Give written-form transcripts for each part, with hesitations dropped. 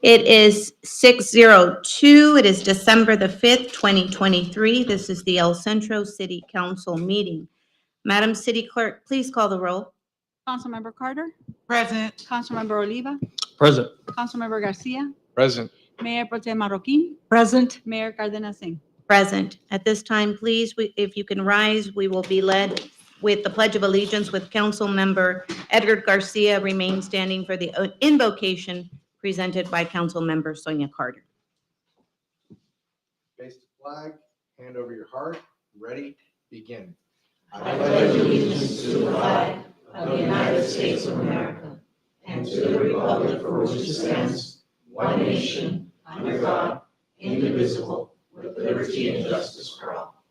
It is 6:02. It is December the 5th, 2023. This is the El Centro City Council meeting. Madam City Clerk, please call the roll. Councilmember Carter, Present. Councilmember Oliva, Present. Councilmember Garcia, Present. Mayor Pro Tem Marroquin, Present. Mayor Cardenas Singh. Present. At this time, please, if you can rise, we will be led with the Pledge of Allegiance with Council Member Edgar Garcia remain standing for the invocation presented by Council Member Sonia Carter. Face the flag, hand over your heart, ready, begin. I pledge allegiance to the flag of the United States of America and to the republic for which it stands, one nation, under God, indivisible, with liberty and justice for all.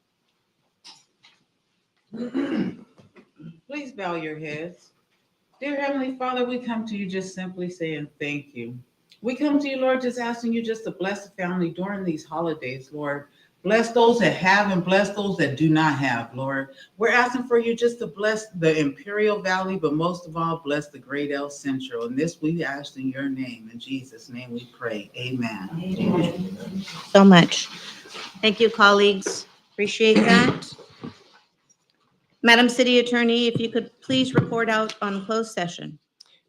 Please bow your heads. Dear Heavenly Father, we come to you just simply saying thank you. We come to you, Lord, just asking you just to bless the family during these holidays, Lord. Bless those that have and bless those that do not have, Lord. We're asking for you just to bless the Imperial Valley, but most of all, bless the great El Centro. And this we ask in your name. In Jesus' name we pray. Amen. Amen. So much. Thank you, colleagues. Appreciate that. Madam City Attorney, if you could please report out on closed session.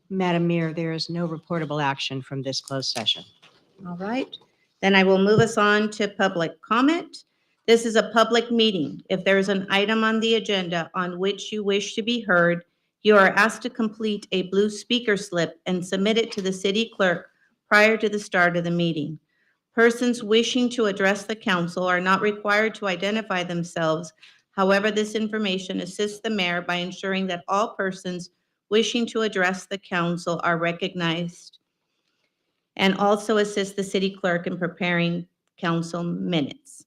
Madam Mayor, there is no reportable action from this closed session. All right. Then I will move us on to public comment. This is a public meeting. If there is an item on the agenda on which you wish to be heard, you are asked to complete a blue speaker slip and submit it to the city clerk prior to the start of the meeting. Persons wishing to address the council are not required to identify themselves. However, this information assists the mayor by ensuring that all persons wishing to address the council are recognized and also assist the city clerk in preparing council minutes.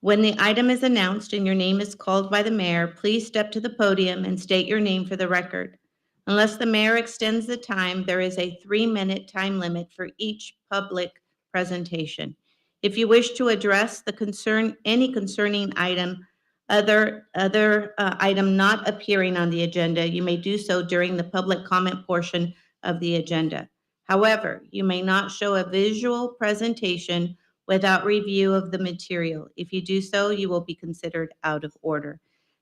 When the item is announced and your name is called by the mayor, please step to the podium and state your name for the record. Unless the mayor extends the time, there is a 3-minute time limit for each public presentation. If you wish to address any concerning item, other item not appearing on the agenda, you may do so during the public comment portion of the agenda. However, you may not show a visual presentation without review of the material. If you do so, you will be considered out of order.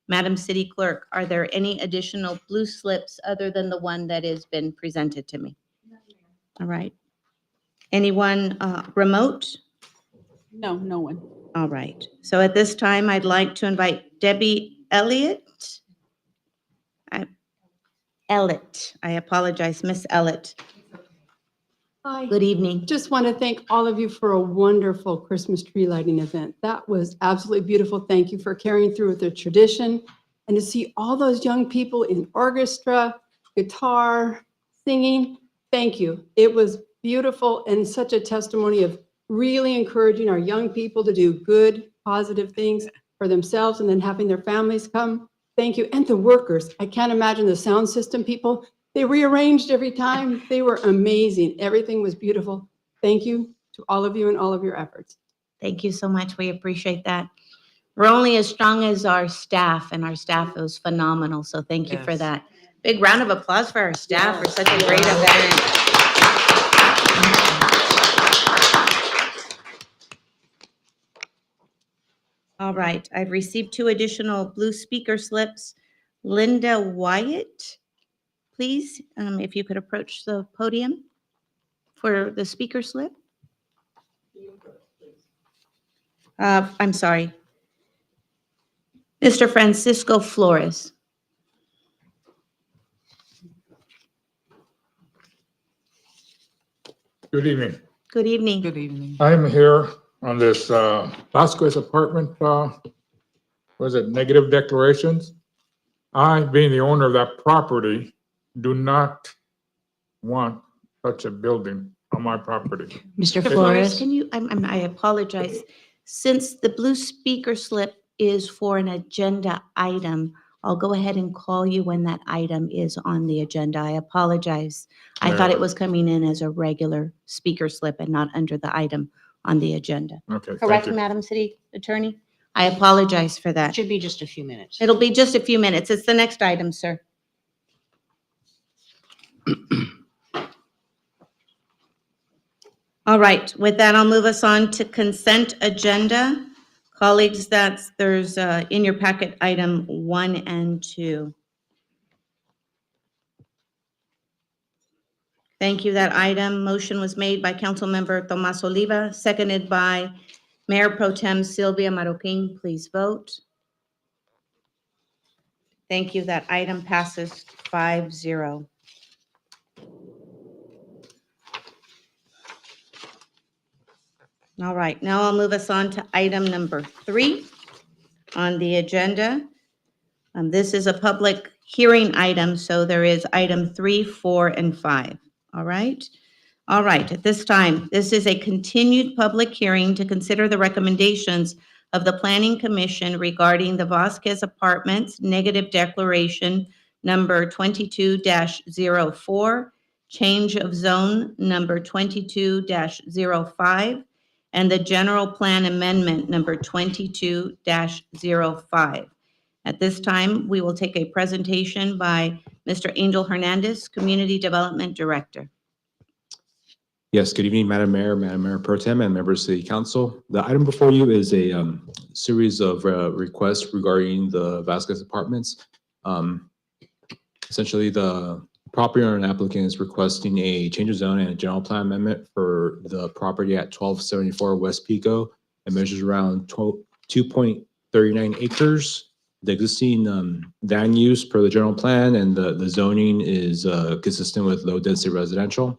Madam City Clerk, are there any additional blue slips other than the one that has been presented to me? All right. Anyone remote? No, no one. All right. So at this time, I'd like to invite Debbie Elliott. I apologize, Miss Elliott. Hi, Good evening. just want to thank all of you for a wonderful Christmas tree lighting event. That was absolutely beautiful. Thank you for carrying through with the tradition. And to see all those young people in orchestra, guitar, singing, thank you. It was beautiful and such a testimony of really encouraging our young people to do good, positive things for themselves and then having their families come. Thank you. And the workers. I can't imagine the sound system people. They rearranged every time. They were amazing. Everything was beautiful. Thank you to all of you and all of your efforts. Thank you so much. We appreciate that. We're only as strong as our staff, and our staff was phenomenal. So thank you for Yes. that. Big round of applause for our staff for such a great event. All right, I've received 2 additional blue speaker slips. Linda Wyatt, please, if you could approach the podium for the speaker slip. I'm sorry. Mr. Francisco Flores. Good evening. Good evening. Good evening. I'm here on this Vasquez apartment, was it negative declarations? I, being the owner of that property, do not want such a building on my property. Mr. Flores, Flores, can you, I apologize. Since the blue speaker slip is for an agenda item, I'll go ahead and call you when that item is on the agenda. I apologize. I thought it was coming in as a regular speaker slip and not under the item on the agenda. Okay, thank Correct, you. Madam City Attorney? I apologize for it that. should be just a few minutes. It'll be just a few minutes. It's the next item, sir. All right, with that, I'll move us on to consent agenda. Colleagues, there's in your packet, item 1 and 2. Thank you. That item, motion was made by Councilmember Tomas Oliva, seconded by Mayor Pro Tem Sylvia Marroquin. Please vote. Thank you. That item passes 5-0. All right, now I'll move us on to item number 3 on the agenda. This is a public hearing item, so there is item 3, 4, and 5. All right? All right, at this time, this is a continued public hearing to consider the recommendations of the Planning Commission regarding the Vasquez Apartments negative declaration number 22-04, change of zone number 22-05, and the general plan amendment number 22-05. At this time, we will take a presentation by Mr. Angel Hernandez, Community Development Director. Yes, good evening, Madam Mayor Pro Tem, and members of the council. The item before you is a series of requests regarding the Vasquez Apartments. Essentially, the property owner and applicant is requesting a change of zone and a general plan amendment for the property at 1274 West Pico. It measures around 2.39 acres. The existing land use per the general plan and the zoning is consistent with low density residential.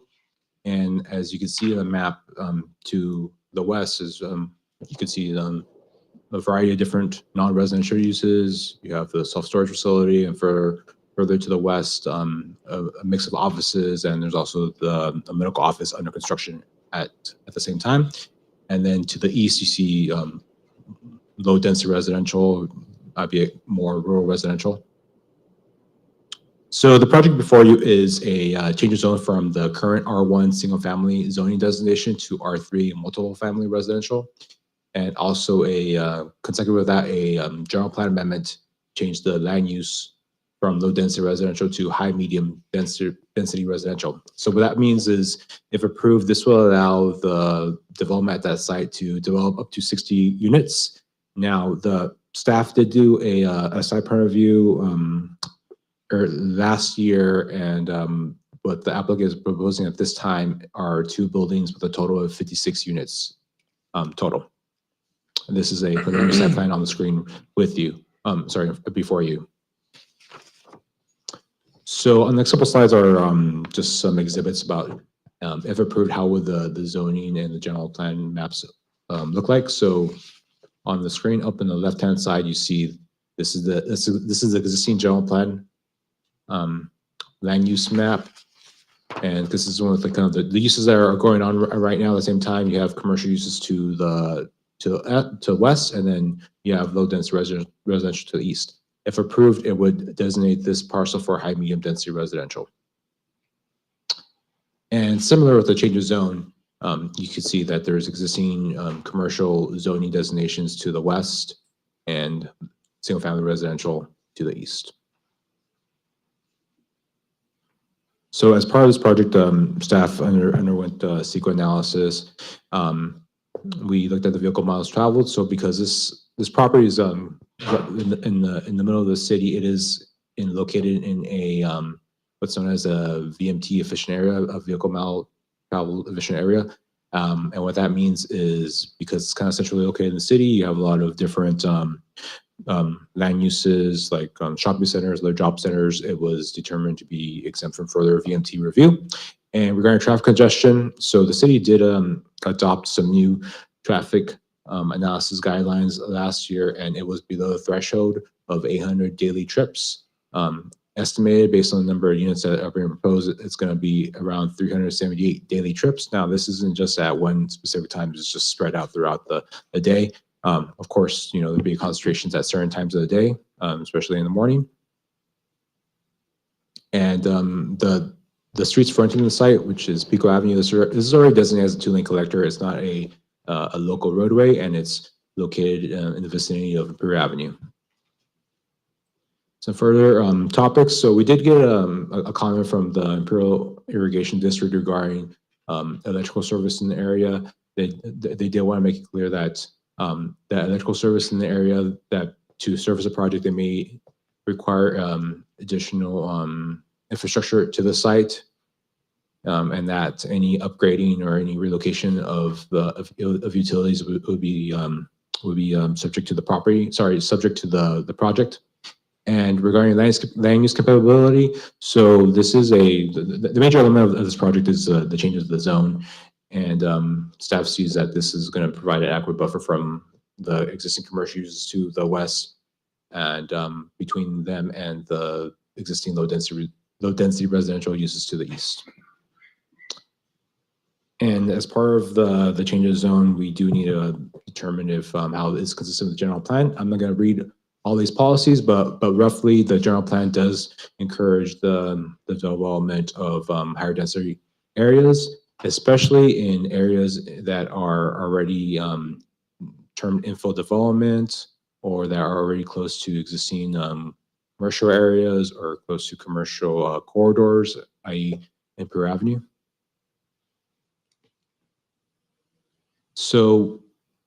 And as you can see in the map to the west is you can see a variety of different non-residential uses. You have the self-storage facility, and further to the west, a mix of offices, and there's also the medical office under construction at the same time. And then to the east, you see low density residential, albeit more rural residential. So the project before you is a change of zone from the current R1 single family zoning designation to R3 multiple family residential. And also consecutive with that, a general plan amendment changed the land use from low density residential to high medium density residential. So what that means is, if approved, this will allow the development at that site to develop up to 60 units. Now, the staff did do a site plan review last year, and what the applicant is proposing at this time are 2 buildings with a total of 56 units total. And this is a preliminary site plan on the screen with you. Sorry, before you. So on the next couple slides are just some exhibits about, if approved, how would the zoning and the general plan maps look like. So on the screen up in the left-hand side, you see this is the existing general plan land use map. And this is one of the kind of the uses that are going on right now. At the same time, you have commercial uses to the west, and then you have low density residential to the east. If approved, it would designate this parcel for high medium density residential. And similar with the change of zone, you can see that there's existing commercial zoning designations to the west and single family residential to the east. So as part of this project, staff underwent CEQA analysis. We looked at the vehicle miles traveled. So because this property is in the middle of the city, it is located in a what's known as a VMT efficient area, a vehicle mile travel efficient area. And what that means is, because it's kind of centrally located in the city, you have a lot of different land uses like shopping centers, other job centers. It was determined to be exempt from further VMT review. And regarding traffic congestion, so the city did adopt some new traffic analysis guidelines last year, and it was below the threshold of 800 daily trips. Estimated based on the number of units that are being proposed, it's going to be around 378 daily trips. Now, this isn't just at one specific time, it's just spread out throughout the day. Of course, there'll be concentrations at certain times of the day, especially in the morning. And the streets fronting the site, which is Pico Avenue, this is already designated as a 2-lane collector. It's not a local roadway, and it's located in the vicinity of Imperial Avenue. Some further topics. So we did get a comment from the Imperial Irrigation District regarding electrical service in the area. They did want to make it clear that that electrical service in the area, that to service a project, they may require additional infrastructure to the site, and that any upgrading or any relocation of utilities would be subject to the project. And regarding land use compatibility, so this is the major element of this project is the changes to the zone, and staff sees that this is going to provide an adequate buffer from the existing commercial uses to the west, and between them and the existing low density residential uses to the east. And as part of the change of zone, we do need to determine if how it's consistent with the general plan. I'm not going to read all these policies, but roughly the general plan does encourage the development of higher density areas, especially in areas that are already termed infill development, or that are already close to existing commercial areas or close to commercial corridors, i.e. Imperial Avenue. So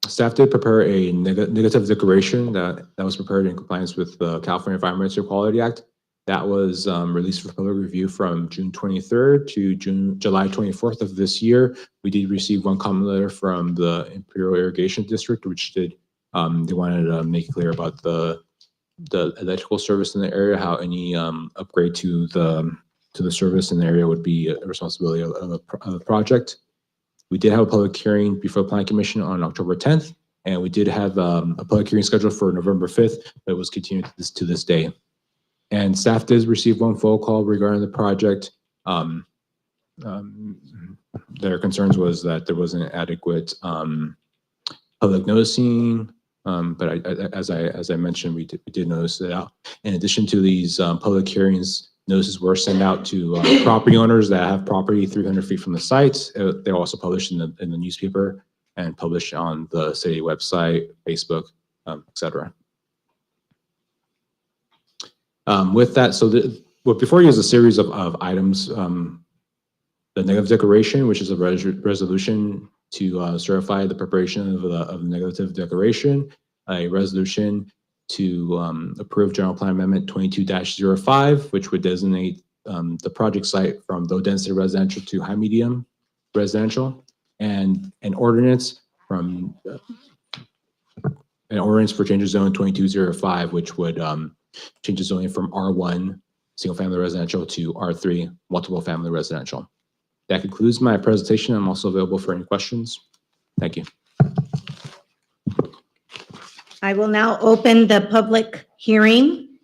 staff did prepare a negative declaration that was prepared in compliance with the California Environmental Quality Act. That was released for public review from June 23rd to July 24th of this year. We did receive one comment letter from the Imperial Irrigation District, which did they wanted to make it clear about the electrical service in the area, how any upgrade to the service in the area would be a responsibility of the project. We did have a public hearing before the Planning Commission on October 10th, and we did have a public hearing scheduled for November 5th, but it was continued to this day. And staff did receive one phone call regarding the project. Their concerns was that there wasn't adequate public noticing But as I mentioned, we did notice that in addition to these public hearings, notices were sent out to property owners that have property 300 feet from the sites. They're also published in the newspaper and published on the city website, Facebook, et cetera. With that, well, before you, is a series of items. The negative declaration, which is a resolution to certify the preparation of the negative declaration, a resolution to approve General Plan Amendment 22-05, which would designate the project site from low density residential to high medium residential, and an ordinance for change of zone 2205, which would change the zoning from R1 single family residential to R3 multiple family residential. That concludes my presentation. I'm also available for any questions. Thank you. I will now open the public hearing.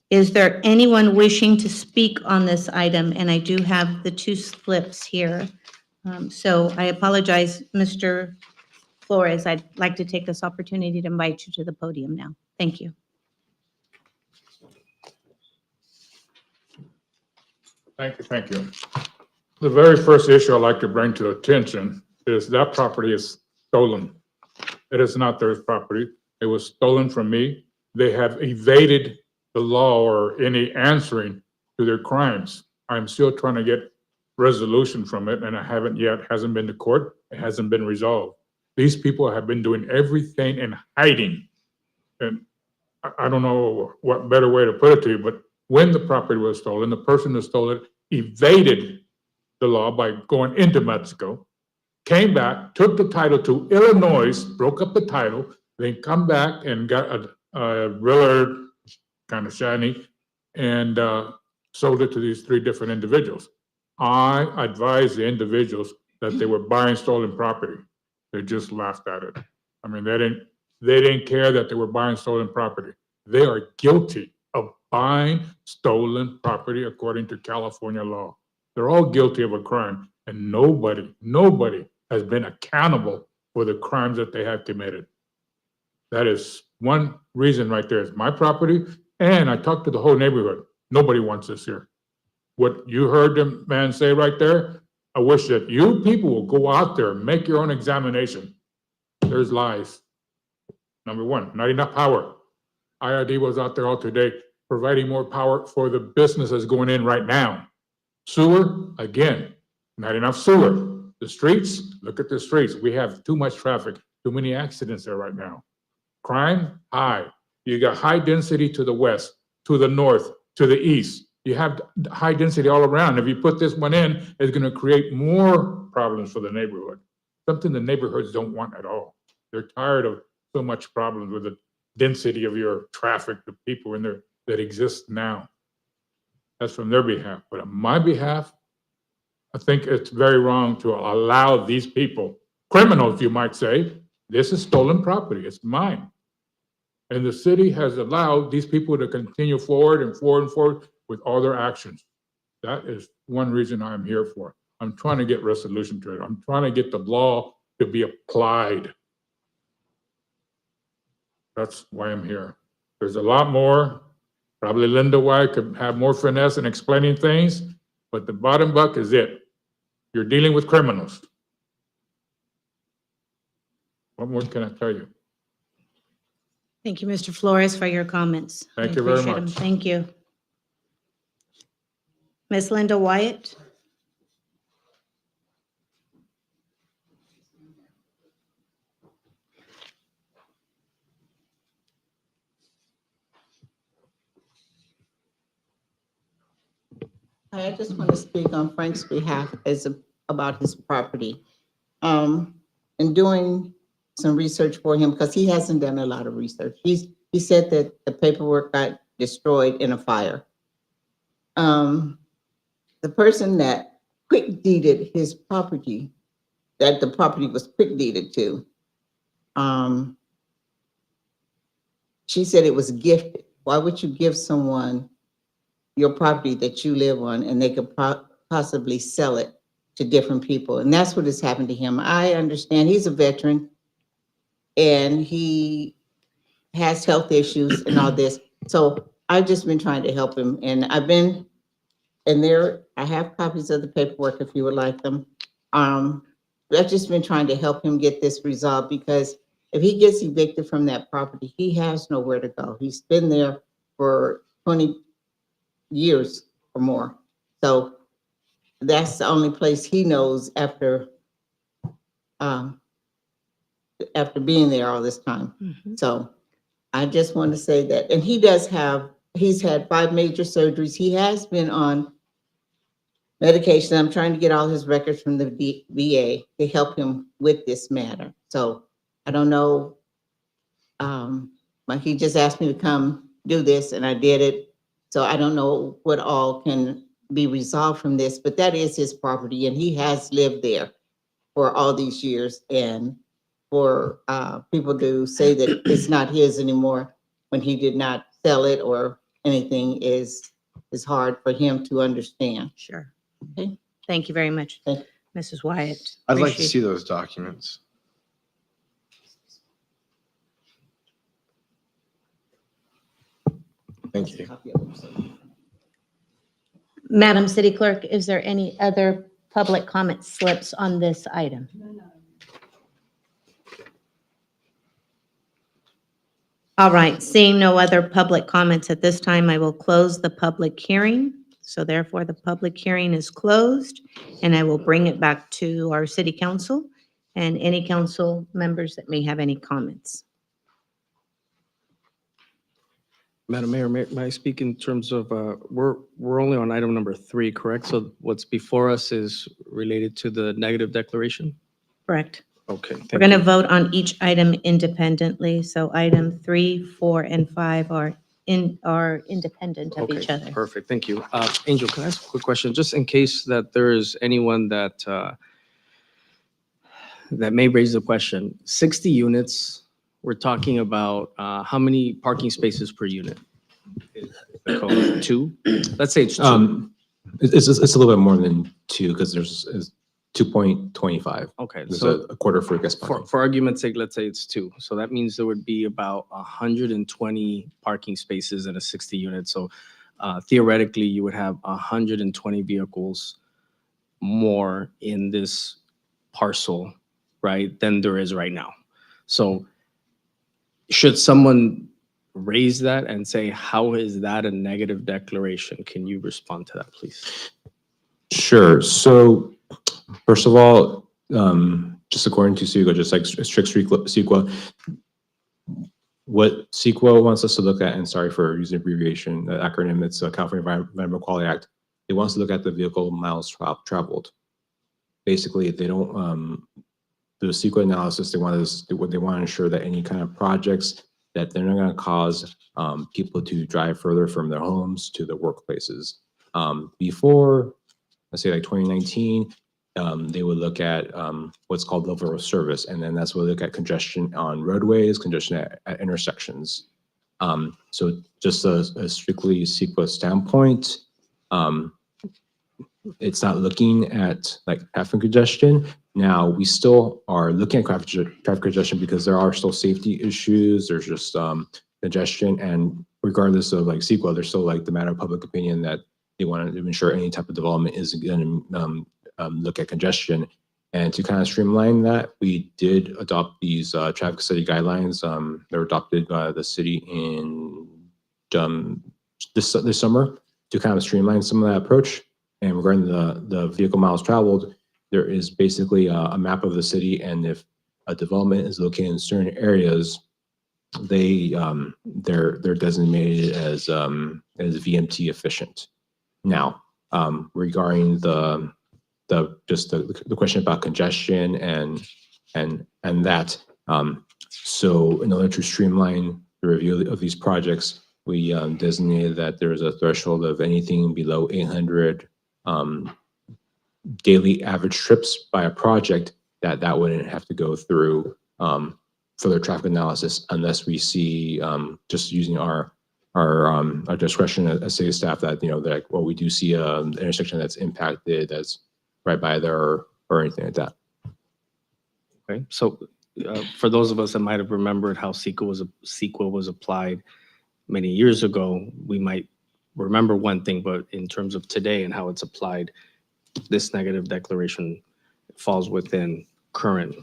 Is there anyone wishing to speak on this item? And I do have the 2 slips here. So I apologize, Mr. Flores. I'd like to take this opportunity to invite you to the podium now. Thank you. Thank you. The very first issue I'd like to bring to attention is that property is stolen. It is not their property. It was stolen from me. They have evaded the law or any answering to their crimes. I'm still trying to get resolution from it, and I haven't yet. Hasn't been to court. It hasn't been resolved. These people have been doing everything in hiding. And I don't know what better way to put it to you, but when the property was stolen, the person who stole it evaded the law by going into Mexico, came back, took the title to Illinois, broke up the title, then come back and got a realtor, kind of shiny, and sold it to these 3 different individuals. I advised the individuals that they were buying stolen property. They just laughed at it. I mean, they didn't care that they were buying stolen property. They are guilty of buying stolen property according to California law. They're all guilty of a crime, and nobody has been accountable for the crimes that they have committed. That is one reason right there. It's my property, and I talked to the whole neighborhood. Nobody wants this here. What you heard the man say right there, I wish that you people will go out there and make your own examination. There's lies. Number 1, not enough power. IRD was out there all today providing more power for the businesses going in right now. Sewer, again, not enough sewer. The streets, look at the streets. We have too much traffic, too many accidents there right now. Crime, high. You got high density to the west, to the north, to the east. You have high density all around. If you put this one in, it's going to create more problems for the neighborhood. Something the neighborhoods don't want at all. They're tired of so much problems with the density of your traffic, the people in there that exist now. That's from their behalf. But on my behalf, I think it's very wrong to allow these people, criminals, you might say, this is stolen property. It's mine. And the city has allowed these people to continue forward and forward and forward with all their actions. That is one reason I'm here for. I'm trying to get resolution to it. I'm trying to get the law to be applied. That's why I'm here. There's a lot more. Probably Linda White could have more finesse in explaining things, but the bottom buck is it. You're dealing with criminals. What more can I tell you? Thank you, Mr. Flores, for your comments. Thank I you very appreciate them. much. Thank you. Ms. Linda Wyatt? I just want to speak on Frank's behalf about his property. And doing some research for him, because he hasn't done a lot of research. He said that the paperwork got destroyed in a fire. The person that quick deeded his property, that the property was quick deeded to, she said it was gifted. Why would you give someone your property that you live on and they could possibly sell it to different people? And that's what has happened to him. I understand he's a veteran and he has health issues and all this. So I've just been trying to help him, and I have copies of the paperwork if you would like them. I've just been trying to help him get this resolved, because if he gets evicted from that property, he has nowhere to go. He's been there for 20 years or more. So that's the only place he knows after being there all this time. Mhm. So I just want to say that, and he's had 5 major surgeries. He has been on medication. I'm trying to get all his records from the VA to help him with this matter. So I don't know. Like, he just asked me to come do this, and I did it. So I don't know what all can be resolved from this, but that is his property, and he has lived there for all these years. And for people to say that it's not his anymore when he did not sell it or anything is hard for him to understand. Sure. Okay. Thank you very much, Thank you. Mrs. Wyatt. I'd like to Appreciate- see those documents. Thank you. Madam City Clerk, is there any other public comment slips on this item? All right, seeing no other public comments at this time, I will close the public hearing. So therefore, the public hearing is closed, and I will bring it back to our city council and any council members that may have any comments. Madam Mayor, may I speak in terms of, we're only on item number 3, correct? So what's before us is related to the negative declaration? Correct. Okay. We're thank going to you. vote on each item independently. So item 3, 4, and 5 are independent of each Okay, other. perfect, thank you. Angel, can I ask a quick question? Just in case that there is anyone that, that may raise the question, 60 units, we're talking about how many parking spaces per unit? Is the code 2? Let's say it's 2. It's a little bit more than 2, because there's 2.25. Okay, There's so a quarter for guest parking. for argument's sake, let's say it's 2. So that means there would be about 120 parking spaces in a 60 unit. So theoretically, you would have 120 vehicles more in this parcel, right, than there is right now. So should someone raise that and say, how is that a negative declaration? Can you respond to that, please? Sure. So first of all, just according to CEQA, just like strict CEQA, what CEQA wants us to look at, and sorry for using abbreviation, the acronym, it's California Environmental Quality Act. It wants to look at the vehicle miles traveled. Basically, they don't, the CEQA analysis, they want to ensure that any kind of projects that they're not going to cause people to drive further from their homes to their workplaces. Before, let's say like 2019, they would look at what's called level of service, and then that's what they look at congestion on roadways, congestion at intersections. So just a strictly CEQA standpoint, it's not looking at like traffic congestion. Now, we still are looking at traffic congestion because there are still safety issues. There's just congestion, and regardless of like CEQA, there's still like the matter of public opinion that they want to ensure any type of development is going to look at congestion. And to kind of streamline that, we did adopt these traffic study guidelines. They were adopted by the city in this summer to kind of streamline some of that approach. And regarding the vehicle miles traveled, there is basically a map of the city, and if a development is located in certain areas, they're designated as VMT efficient. Now, regarding the question about congestion and that, so in order to streamline the review of these projects, we designated that there is a threshold of anything below 800 daily average trips by a project that wouldn't have to go through further traffic analysis unless we see just using our discretion as city staff that, you know, that, well, we do see an intersection that's impacted, that's right by there or anything like that. Okay, so for those of us that might have remembered how CEQA was applied many years ago, we might remember one thing, but in terms of today and how it's applied, this negative declaration falls within current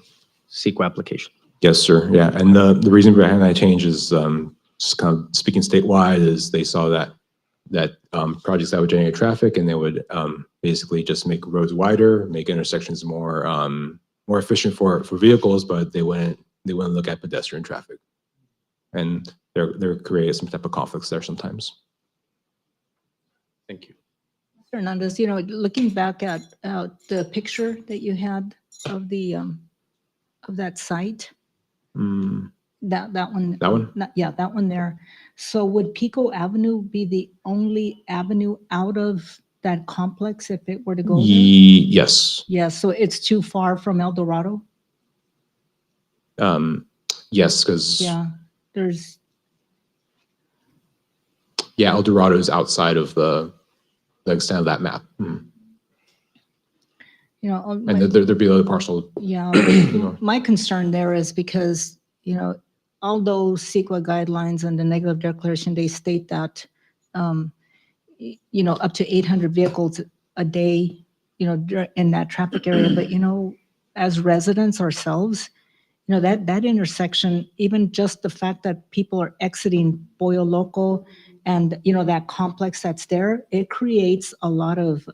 CEQA application. Yes, sir. Yeah, and the reason behind that change is just kind of speaking statewide is they saw that projects that would generate traffic and they would basically just make roads wider, make intersections more efficient for vehicles, but they wouldn't look at pedestrian traffic, and they're creating some type of conflicts there sometimes. Thank you. Mr. Hernandez, looking back at the picture that you had of the of that site, Mm, that one. that one? Yeah, that one there. So would Pico Avenue be the only avenue out of that complex if it were to go there? Yes. Yeah, so it's too far from El Dorado? Yes, because Yeah, there's, El Dorado is outside of the extent of that map. Mm. And there'd be other parcel. yeah, know. my concern there is because, although CEQA guidelines and the negative declaration, they state that, up to 800 vehicles a day, in that traffic area. But, as residents ourselves, that intersection, even just the fact that people are exiting Boyo Loco and, that complex that's there, it creates a lot of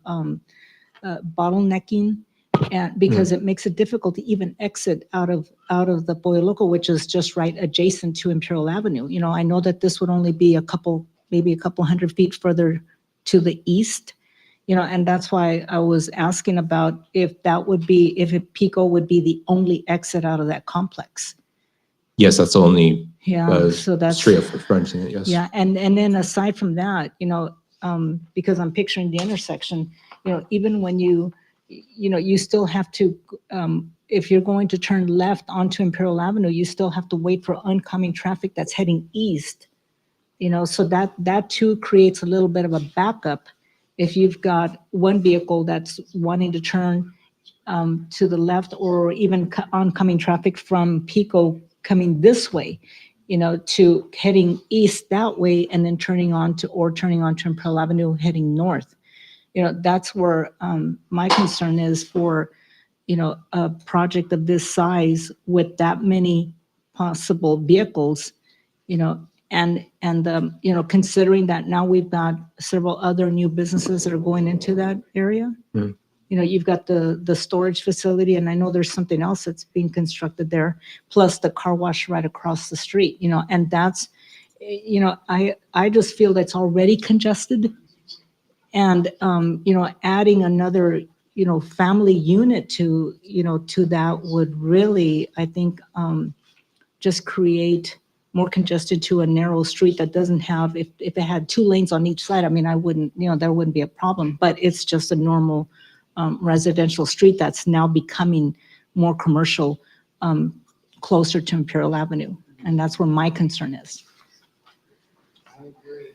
bottlenecking, and because it makes it difficult to even exit out of the Boyo Loco, which is just right adjacent to Imperial Avenue. I know that this would only be maybe a couple hundred feet further to the east, and that's why I was asking about if Pico would be the only exit out of that complex. Yes, that's the only So that's straight up front. Yes. Yeah, and then aside from that, because I'm picturing the intersection, even when you still have to, if you're going to turn left onto Imperial Avenue, you still have to wait for oncoming traffic that's heading east. So that too creates a little bit of a backup if you've got one vehicle that's wanting to turn to the left, or even oncoming traffic from Pico coming this way, to heading east that way, and then turning on to Imperial Avenue heading north. That's where my concern is for, a project of this size with that many possible vehicles, and considering that now we've got several other new businesses that are going into that area. Mhm. You've got the storage facility, and I know there's something else that's being constructed there, plus the car wash right across the street, and that's, I just feel that's already congested. And, adding another, family unit to that would really, I think, just create more congested to a narrow street that doesn't have, if it had 2 lanes on each side, I mean, there wouldn't be a problem, but it's just a normal residential street that's now becoming more commercial, closer to Imperial Avenue. And that's where my concern is. I agree.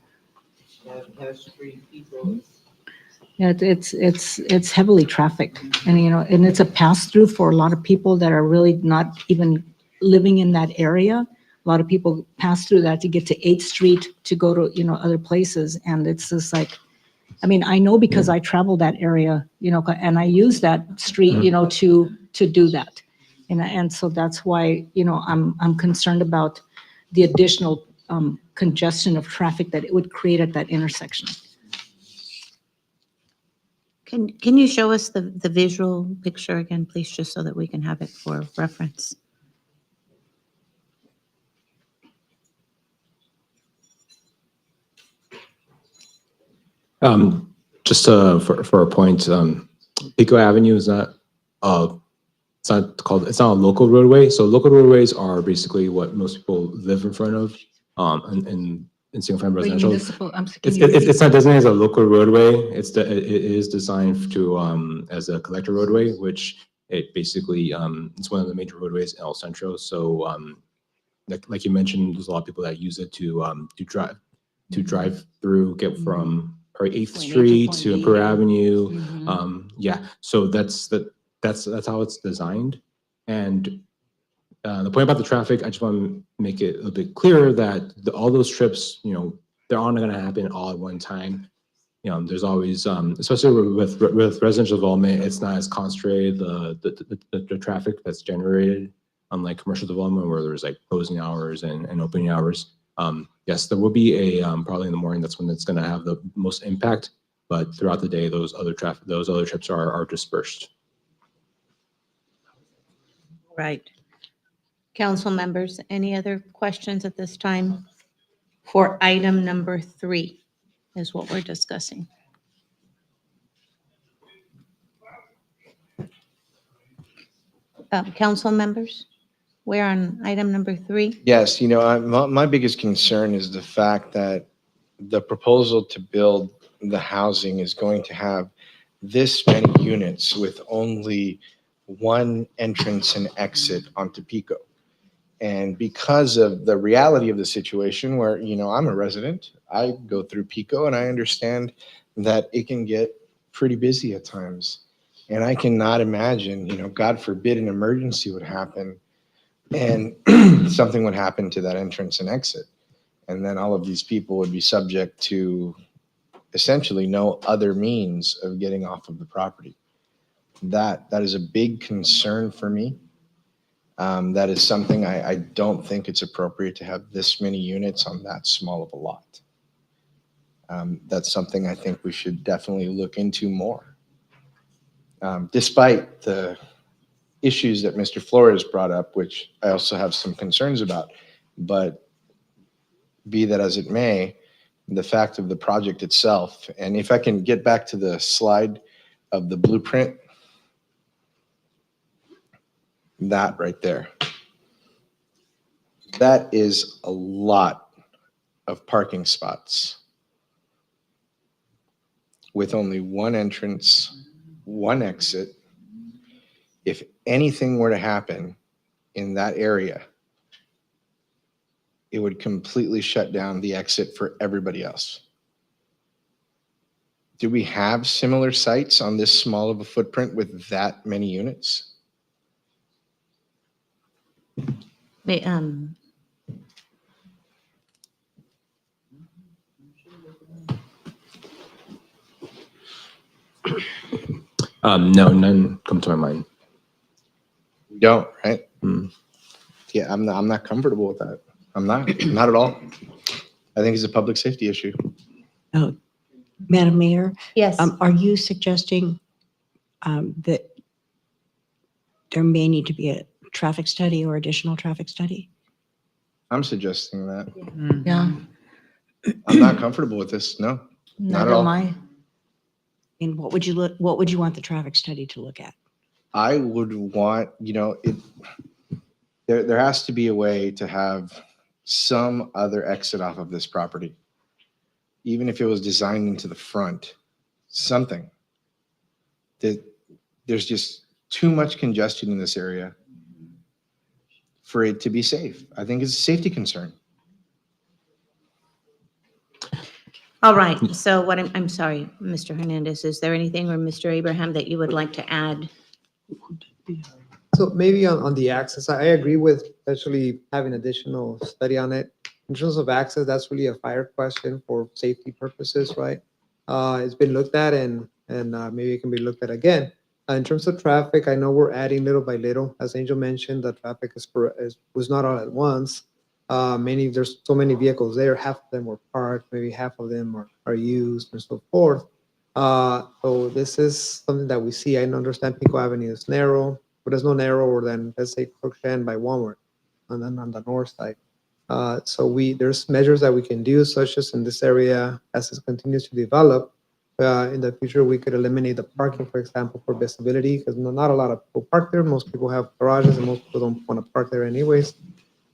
That street people is. Yeah, it's heavily trafficked, and and it's a pass through for a lot of people that are really not even living in that area. A lot of people pass through that to get to 8th Street to go to other places, and it's just like, I mean, I know because I travel that area, and I use that street, to do that, and so that's why I'm concerned about the additional congestion of traffic that it would create at that intersection. Can you show us the visual picture again, please, just so that we can have it for reference? Just for a point, Pico Avenue is not it's not a local roadway. So local roadways are basically what most people live in front of, in single family residential. It's not designated as a local roadway. It is designed to as a collector roadway, which it basically it's one of the major roadways in El Centro. So like you mentioned, there's a lot of people that use it to drive through, get from 8th Street to Imperial Avenue. Yeah, so that's how it's designed. And The point about the traffic, I just want to make it a little bit clearer that all those trips, they're all not going to happen all at one time. There's always, especially with residential development, it's not as concentrated, the traffic that's generated, unlike commercial development where there's like closing hours and opening hours. Yes, there will be probably in the morning, that's when it's going to have the most impact, but throughout the day, those other trips are dispersed. Right. Council members, any other questions at this time for item number 3 is what we're discussing? Council members, we're on item number 3. Yes, my biggest concern is the fact that the proposal to build the housing is going to have this many units with only one entrance and exit onto Pico. And because of the reality of the situation where, I'm a resident, I go through Pico and I understand that it can get pretty busy at times. And I cannot imagine, God forbid an emergency would happen and something would happen to that entrance and exit. And then all of these people would be subject to essentially no other means of getting off of the property. That is a big concern for me. That is something I don't think it's appropriate to have this many units on that small of a lot. That's something I think we should definitely look into more. Despite the issues that Mr. Flores brought up, which I also have some concerns about, but be that as it may, the fact of the project itself, and if I can get back to the slide of the blueprint, that right there, that is a lot of parking spots with only one entrance, one exit. If anything were to happen in that area, it would completely shut down the exit for everybody else. Do we have similar sites on this small of a footprint with that many units? No, none come to my mind. You don't, right? Mm. Yeah, I'm not comfortable with that. I'm not at all. I think it's a public safety issue. Madam Mayor, Yes. are you suggesting that there may need to be a traffic study or additional traffic study? I'm suggesting that. Yeah, I'm not comfortable with this. No, not at neither all. am I. And what would you want the traffic study to look at? I would want, there has to be a way to have some other exit off of this property. Even if it was designed into the front, something. There's just too much congestion in this area for it to be safe. I think it's a safety concern. All right, so what I'm sorry, Mr. Hernandez, is there anything, or Mr. Abraham, that you would like to add? So maybe on the access, I agree with potentially having additional study on it. In terms of access, that's really a fire question for safety purposes, right? It's been looked at and maybe it can be looked at again. In terms of traffic, I know we're adding little by little. As Angel mentioned, the traffic was not all at once. There's so many vehicles there. Half of them were parked, maybe half of them are used and so forth. So this is something that we see. I understand Pico Avenue is narrow, but it's no narrower than, let's say, Crookshank by Walmart, and then on the north side. So there's measures that we can do, such as in this area, as it continues to develop. In the future, we could eliminate the parking, for example, for visibility, because not a lot of people park there. Most people have garages, and most people don't want to park there anyways.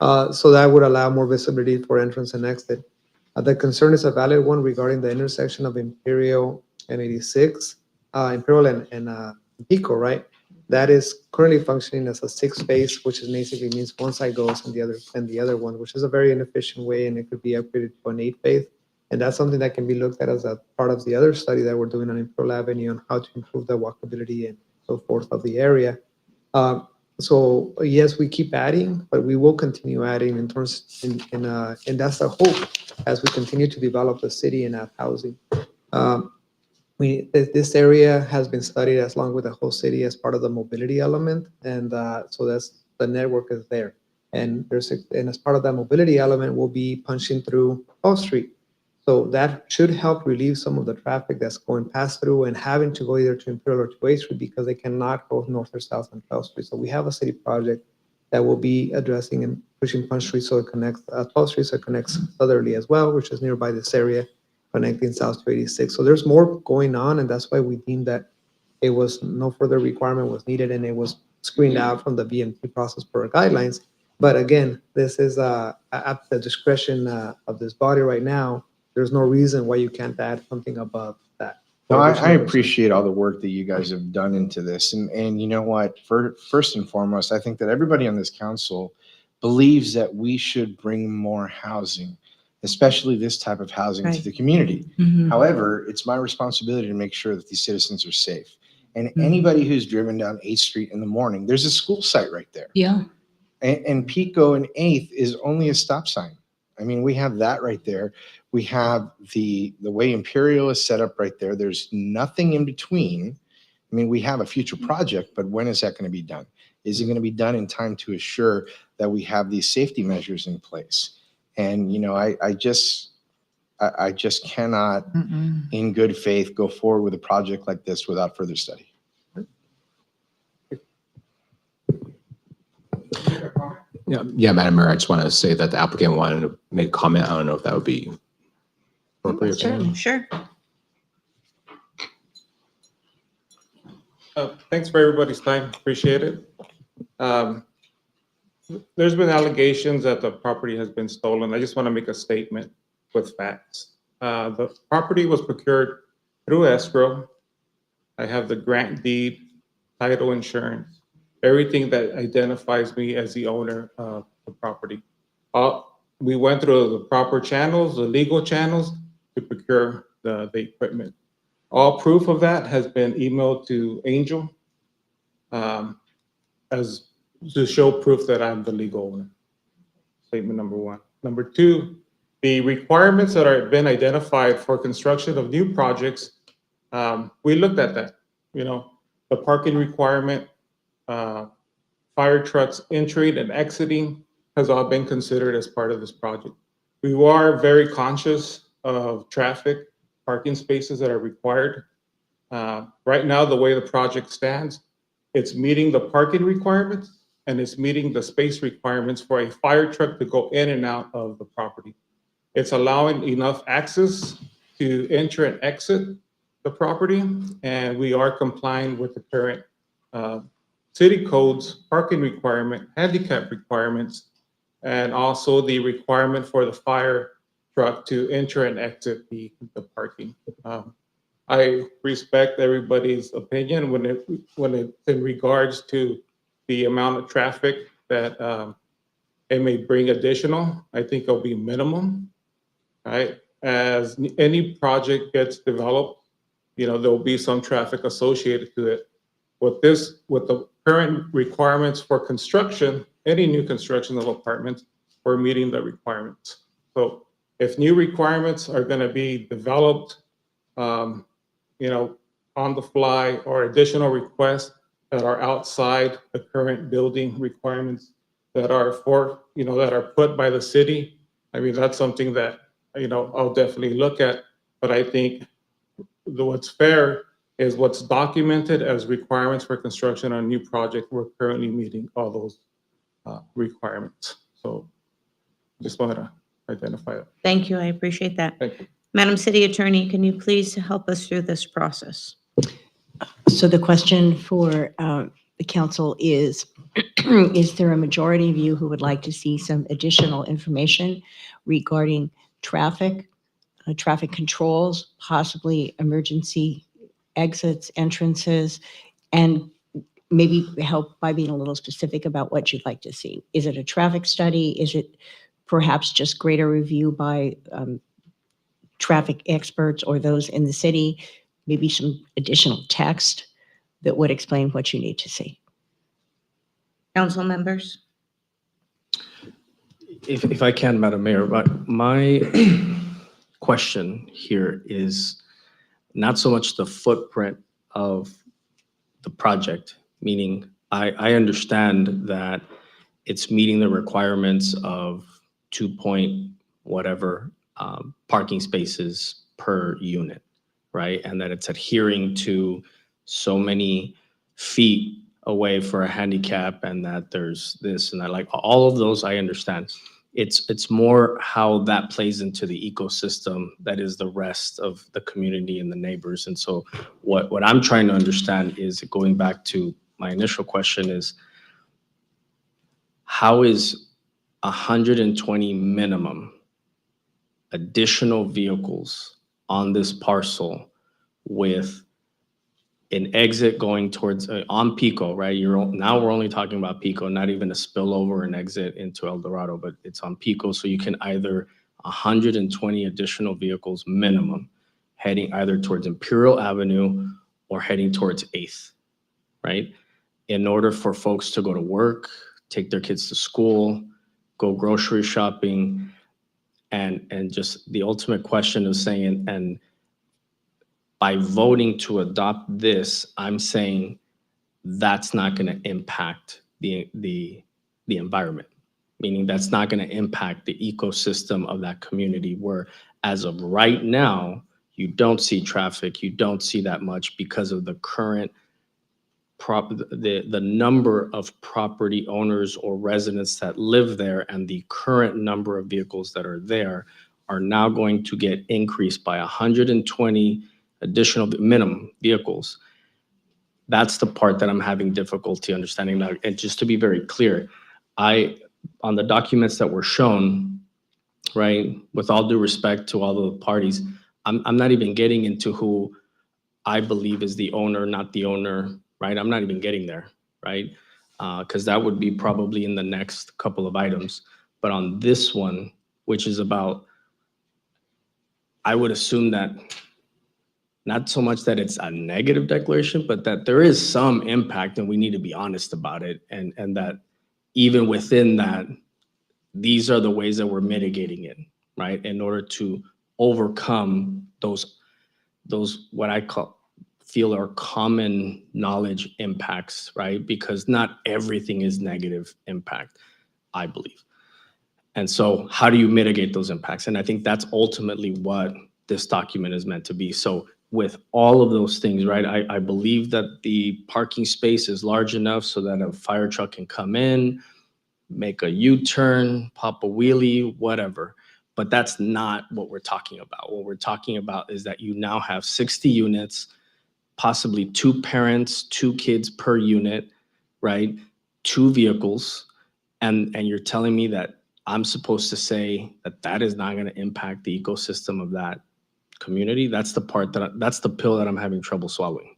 So that would allow more visibility for entrance and exit. The concern is a valid one regarding the intersection of Imperial and 86, Imperial and Pico, right? That is currently functioning as a 6-space, which basically means one side goes and the other one, which is a very inefficient way, and it could be upgraded to an 8-space. And that's something that can be looked at as a part of the other study that we're doing on Imperial Avenue on how to improve the walkability and so forth of the area. So yes, we keep adding, but we will continue adding in terms, and that's the hope as we continue to develop the city and add housing. Um, this area has been studied as long with the whole city as part of the mobility element, and so that's the network is there. And and as part of that mobility element, we'll be punching through 12th Street. So that should help relieve some of the traffic that's going past through and having to go either to Imperial or to 8th Street because they cannot go north or south on 12th Street. So we have a city project that will be addressing and pushing Punch Street so it connects 12th Street, so it connects southerly as well, which is nearby this area, connecting south to 86. So there's more going on, and that's why we deemed that it was no further requirement was needed, and it was screened out from the BMT process per guidelines. But again, this is at the discretion of this body right now. There's no reason why you can't add something above that. No, I appreciate all the work that you guys have done into this. And you know what? First and foremost, I think that everybody on this council believes that we should bring more housing, especially this type of housing to Right. the community. Mhm. However, it's my responsibility to make sure that these citizens are safe. And Mhm. anybody who's driven down 8th Street in the morning, there's a school site right there. Yeah. And Pico and 8th is only a stop sign. I mean, we have that right there. We have the way Imperial is set up right there. There's nothing in between. I mean, we have a future project, but when is that going to be done? Is it going to be done in time to assure that we have these safety measures in place? And, you know, I just cannot, in good faith, go forward with a project like this without further study. Yeah, Madam Mayor, I just want to say that the applicant wanted to make a comment. I don't know if that would be appropriate. Certainly, sure. Thanks for everybody's time. Appreciate it. There's been allegations that the property has been stolen. I just want to make a statement with facts. The property was procured through escrow. I have the grant deed, title insurance, everything that identifies me as the owner of the property. We went through the proper channels, the legal channels to procure the equipment. All proof of that has been emailed to Angel as to show proof that I'm the legal owner. Statement number one. Number two, the requirements that have been identified for construction of new projects, we looked at that. You know, the parking requirement, fire trucks entering and exiting has all been considered as part of this project. We are very conscious of traffic, parking spaces that are required. Right now, the way the project stands, it's meeting the parking requirements and it's meeting the space requirements for a fire truck to go in and out of the property. It's allowing enough access to enter and exit the property, and we are complying with the current city codes, parking requirement, handicap requirements, and also the requirement for the fire truck to enter and exit the parking. I respect everybody's opinion when it's in regards to the amount of traffic that it may bring additional. I think it'll be minimum, right? As any project gets developed, you know, there'll be some traffic associated to it. With the current requirements for construction, any new construction of apartments, we're meeting the requirements. So if new requirements are going to be developed, you know, on the fly, or additional requests that are outside the current building requirements that are that are put by the city, I mean, that's something that, you know, I'll definitely look at. But I think what's fair is what's documented as requirements for construction on a new project. We're currently meeting all those requirements. So just wanted to identify that. Thank you. I appreciate that. Thank you. Madam City Attorney, can you please help us through this process? So the question for the council is, is there a majority of you who would like to see some additional information regarding traffic, traffic controls, possibly emergency exits, entrances, and maybe help by being a little specific about what you'd like to see? Is it a traffic study? Is it perhaps just greater review by traffic experts or those in the city? Maybe some additional text that would explain what you need to see? Council members? If I can, Madam Mayor, but my question here is not so much the footprint of the project, meaning I understand that it's meeting the requirements of 2 point whatever parking spaces per unit, right? And that it's adhering to so many feet away for a handicap and that there's this and that, like all of those, I understand. It's more how that plays into the ecosystem that is the rest of the community and the neighbors. And so what I'm trying to understand is, going back to my initial question, is how is 120 minimum additional vehicles on this parcel with an exit going towards on Pico, right? Now we're only talking about Pico, not even a spillover and exit into El Dorado, but it's on Pico. So you can either 120 additional vehicles minimum heading either towards Imperial Avenue or heading towards 8th, right? In order for folks to go to work, take their kids to school, go grocery shopping, and just the ultimate question of saying, and by voting to adopt this, I'm saying that's not going to impact the environment, meaning that's not going to impact the ecosystem of that community, where as of right now, you don't see traffic, you don't see that much because of the current the number of property owners or residents that live there, and the current number of vehicles that are there are now going to get increased by 120 additional minimum vehicles. That's the part that I'm having difficulty understanding now. And just to be very clear, on the documents that were shown, right, with all due respect to all the parties, I'm not even getting into who I believe is the owner, not the owner, right? I'm not even getting there, right? Because that would be probably in the next couple of items. But on this one, which is about, I would assume that not so much that it's a negative declaration, but that there is some impact and we need to be honest about it. And that even within that, these are the ways that we're mitigating it, right? In order to overcome those what I feel are common knowledge impacts, right? Because not everything is negative impact, I believe. And so how do you mitigate those impacts? And I think that's ultimately what this document is meant to be. So with all of those things, right, I believe that the parking space is large enough so that a fire truck can come in, make a U-turn, pop a wheelie, whatever. But that's not what we're talking about. What we're talking about is that you now have 60 units, possibly 2 parents, 2 kids per unit, right? 2 vehicles. And you're telling me that I'm supposed to say that that is not going to impact the ecosystem of that community? That's the part that's the pill that I'm having trouble swallowing.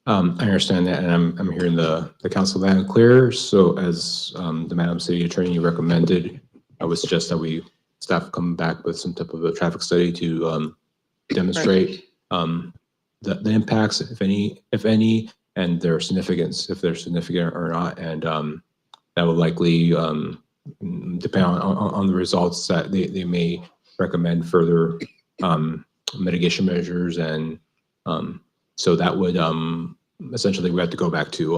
I understand that, and I'm hearing the council loud and clear. So as the Madam City Attorney recommended, I would suggest that staff come back with some type of a traffic study to demonstrate the impacts, if any, and their significance, if they're significant or not. And that will likely depend on the results that they may recommend further mitigation measures. And so that would essentially we have to go back to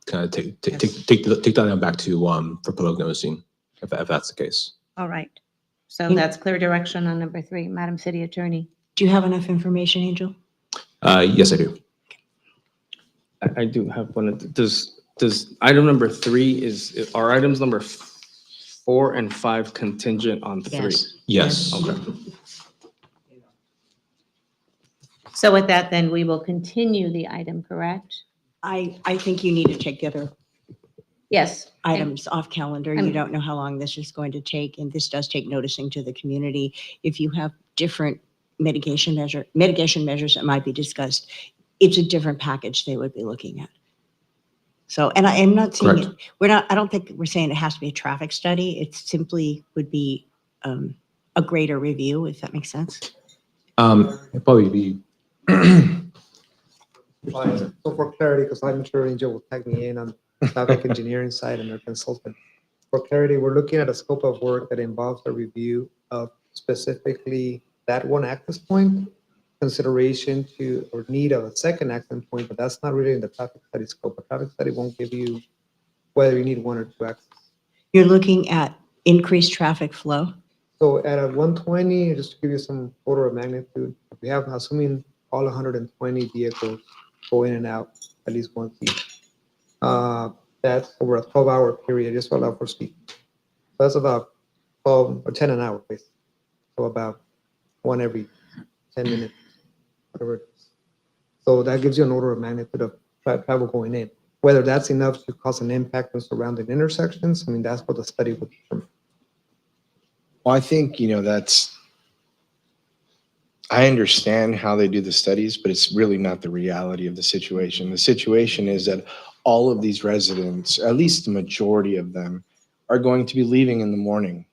kind of take that item back to for public noticing, if that's the case. All right. So that's clear direction on number 3. Madam City Attorney. Do you have enough information, Angel? Yes, I do. I do have one. Does item number 3 are items number 4 and 5 contingent on 3? Yes. Yes. Okay. So with that, then we will continue the item, correct? I think you need to take the other Yes. items off calendar. You I'm- don't know how long this is going to take, and this does take noticing to the community. If you have different mitigation measures that might be discussed, it's a different package they would be looking at. So, and I am not saying, Correct. I don't think we're saying it has to be a traffic study. It simply would be a greater review, if that makes sense. It'd probably be Fine. So for clarity, because I'm sure Angel will tag me in on traffic engineering side and their consultant. For clarity, we're looking at a scope of work that involves a review of specifically that one access point, consideration to or need of a second access point, but that's not really in the traffic study scope. A traffic study won't give you whether you need one or two access. You're looking at increased traffic flow. So at a 120, just to give you some order of magnitude, we have, assuming all 120 vehicles go in and out at least once each. That's over a 12-hour period, just allow for speed. So that's about 12 or 10 an hour, basically. So about one every 10 minutes, whatever it is. So that gives you an order of magnitude of travel going in. Whether that's enough to cause an impact on surrounding intersections, I mean, that's what the study would determine. Well, I think, I understand how they do the studies, but it's really not the reality of the situation. The situation is that all of these residents, at least the majority of them, are going to be leaving in the morning,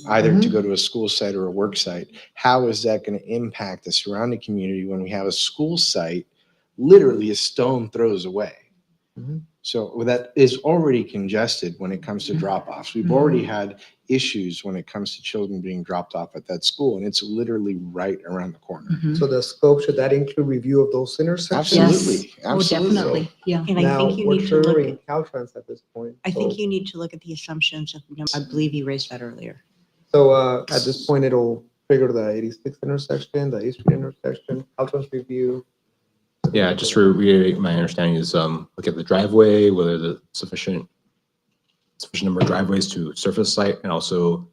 either to go to a school site or a work site. How is that going to impact the surrounding community when we have a school site literally a stone throws away? Mhm. So that is already congested when it comes to drop-offs. We've already had issues when it comes to children being dropped off at that school, and it's literally right around the corner. So the scope, should that include review of those intersections? Absolutely, Oh, absolutely. definitely. Yeah. And I Now, think you we're need to look triggering at, Caltrans at this point. I think so- you need to look at the assumptions of, I believe you raised that earlier. So at this point, it'll trigger the 86th intersection, the 8th Street intersection, Caltrans review. Yeah, just to reiterate, my understanding is look at the driveway, whether the sufficient number of driveways to surface site, and also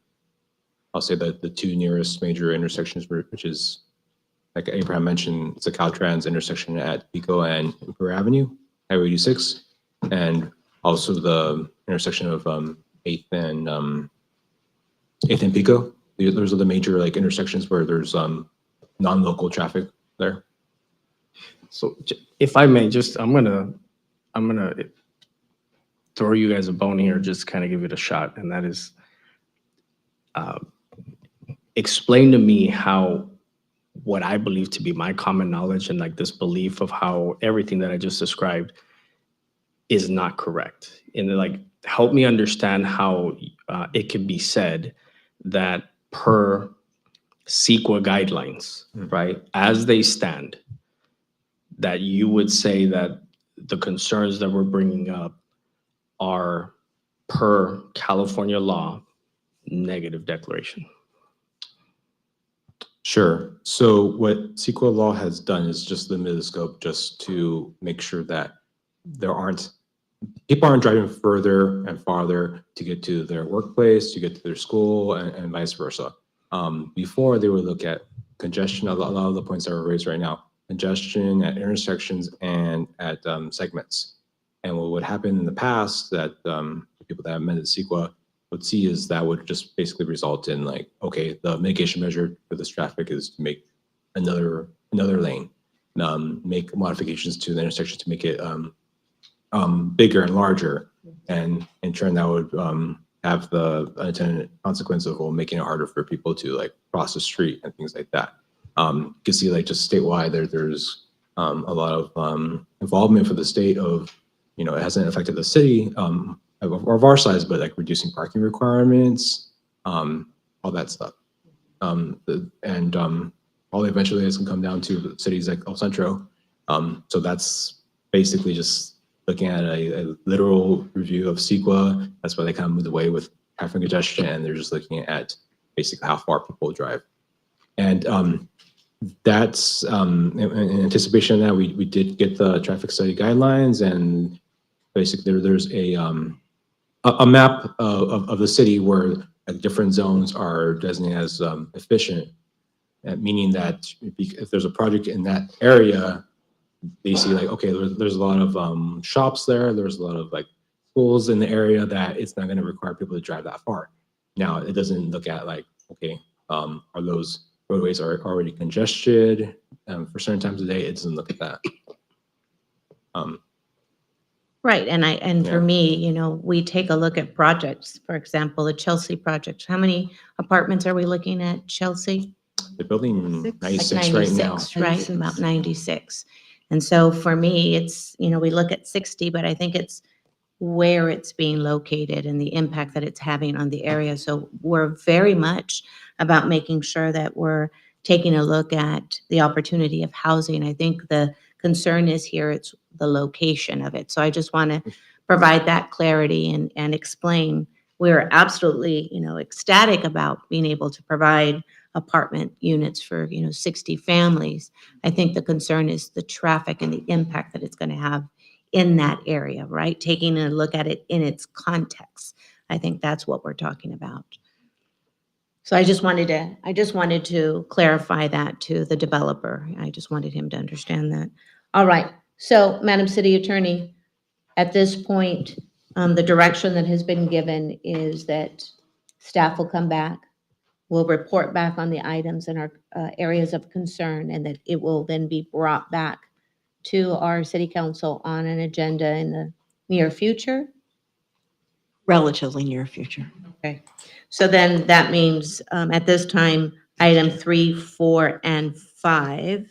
I'll say that the two nearest major intersections, which is like Abraham mentioned, it's a Caltrans intersection at Pico and Emperor Avenue, Highway 86, and also the intersection of 8th and 8th and Pico. Those are the major like intersections where there's non-local traffic there. So if I may, just, I'm gonna throw you guys a bone here, just kind of give it a shot, and that is, explain to me how what I believe to be my common knowledge and like this belief of how everything that I just described is not correct. And then, like, help me understand how it could be said that per CEQA guidelines, right, as they stand, that you would say that the concerns that we're bringing up are per California law, negative declaration. Sure. So what CEQA law has done is just limited the scope just to make sure that people aren't driving further and farther to get to their workplace, to get to their school, and vice versa. Before, they would look at congestion, a lot of the points that were raised right now, congestion at intersections and at segments. And what would happen in the past that people that amended CEQA would see is that would just basically result in like, okay, the mitigation measure for this traffic is to make another lane, make modifications to the intersection to make it bigger and larger. And in turn, that would have the unintended consequence of making it harder for people to like cross the street and things like that. You can see like just statewide there's a lot of involvement for the state of, it hasn't affected the city of our size, but like reducing parking requirements, all that stuff. All eventually is gonna come down to cities like El Centro. So that's basically just looking at a literal review of CEQA. That's why they kind of moved away with traffic congestion, and they're just looking at basically how far people drive. And that's in anticipation of that, we did get the traffic study guidelines, and basically there's a map of the city where different zones are designated as efficient, meaning that if there's a project in that area, they see like, okay, there's a lot of shops there, there's a lot of like schools in the area that it's not going to require people to drive that far. Now, it doesn't look at like, okay, are those roadways are already congested for certain times of the day? It doesn't look at that. Right, and for Yeah. me, we take a look at projects, for example, the Chelsea project. How many apartments are we looking at, Chelsea? They're building Six. Like 96 right now. 96, right? 96. About 96. And so for me, it's, we look at 60, but I think it's where it's being located and the impact that it's having on the area. So we're very much about making sure that we're taking a look at the opportunity of housing. I think the concern is here, it's the location of it. So I just want to provide that clarity and explain. We're absolutely, ecstatic about being able to provide apartment units for, 60 families. I think the concern is the traffic and the impact that it's going to have in that area, right? Taking a look at it in its context. I think that's what we're talking about. So I just wanted to clarify that to the developer. I just wanted him to understand that. All right. So, Madam City Attorney, at this point, the direction that has been given is that staff will come back. We'll report back on the items and our areas of concern, and that it will then be brought back to our city council on an agenda in the near future. Relatively near future. Okay. So then that means at this time, item 3, 4, and 5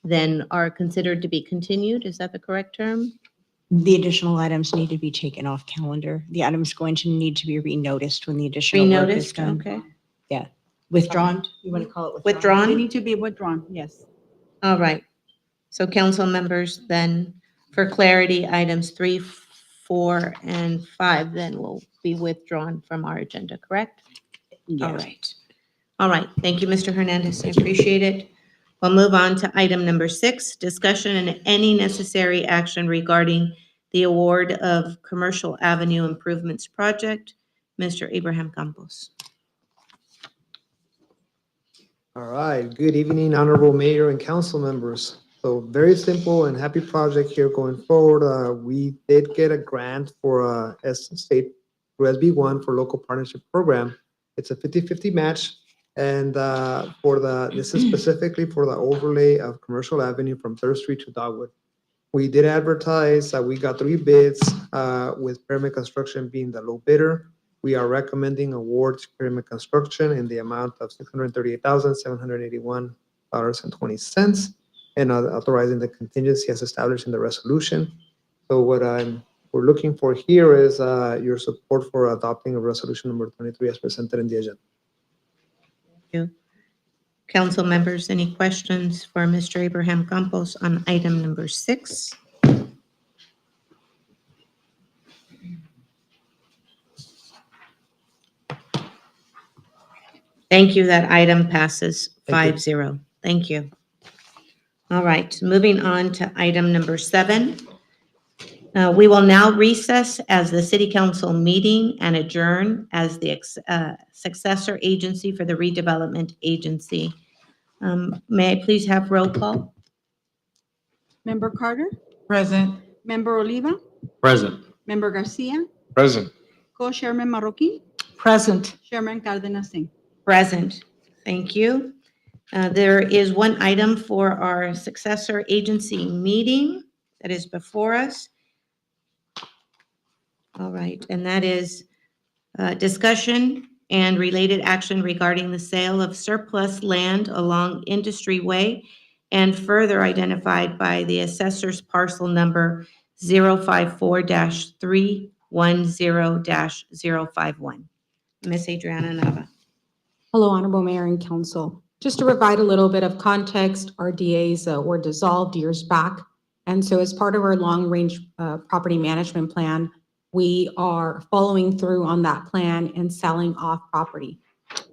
then are considered to be continued. Is that the correct term? The additional items need to be taken off calendar. The item's going to need to be renoticed when the additional work is Renoticed? done. Okay. Withdrawn? You want to call it They Withdrawn? need to be withdrawn, yes. All right. So council members, then for clarity, items 3, 4, and 5 then will be withdrawn from our agenda, correct? All Yes. right. All right. Thank you, Mr. Hernandez. I appreciate it. We'll move on to item number 6, discussion and any necessary action regarding the award of Commercial Avenue Improvements Project. Mr. Abraham Campos. All right, good evening, Honorable Mayor and council members. So very simple and happy project here going forward. We did get a grant for state through SB1 for local partnership program. It's a 50-50 match. And this is specifically for the overlay of Commercial Avenue from 3rd Street to Dogwood. We did advertise, we got 3 bids, with Pyramid Construction being the low bidder. We are recommending award to Pyramid Construction in the amount of $638,781.20 and authorizing the contingency as established in the resolution. So what we're looking for here is your support for adopting a resolution number 23 as presented in the agenda. Thank you. Council members, any questions for Mr. Abraham Campos on item number 6? Thank you. That item passes Thank you. 5-0. Thank you. All right, moving on to item number 7. We will now recess as the city council meeting and adjourn as the successor agency for the redevelopment agency. May I please have roll call? Member Carter, Present. Member Oliva, Present. Member Garcia, Present. Co-Chairman Marroquin, Present. Chairman Cardenas Singh. Present. Thank you. There is one item for our successor agency meeting that is before us. All right, and that is discussion and related action regarding the sale of surplus land along Industry Way and further identified by the assessor's parcel number 054-310-051. Ms. Adriana Nava. Hello, Honorable Mayor and Council. Just to provide a little bit of context, our DAs were dissolved years back. And so as part of our long-range property management plan, we are following through on that plan and selling off property.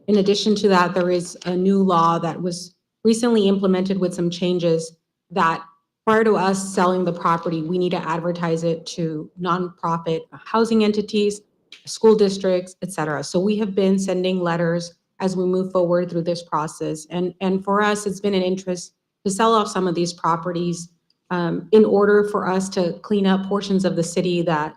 In addition to that, there is a new law that was recently implemented with some changes that prior to us selling the property, we need to advertise it to nonprofit housing entities, school districts, et cetera. So we have been sending letters as we move forward through this process. And for us, it's been an interest to sell off some of these properties in order for us to clean up portions of the city that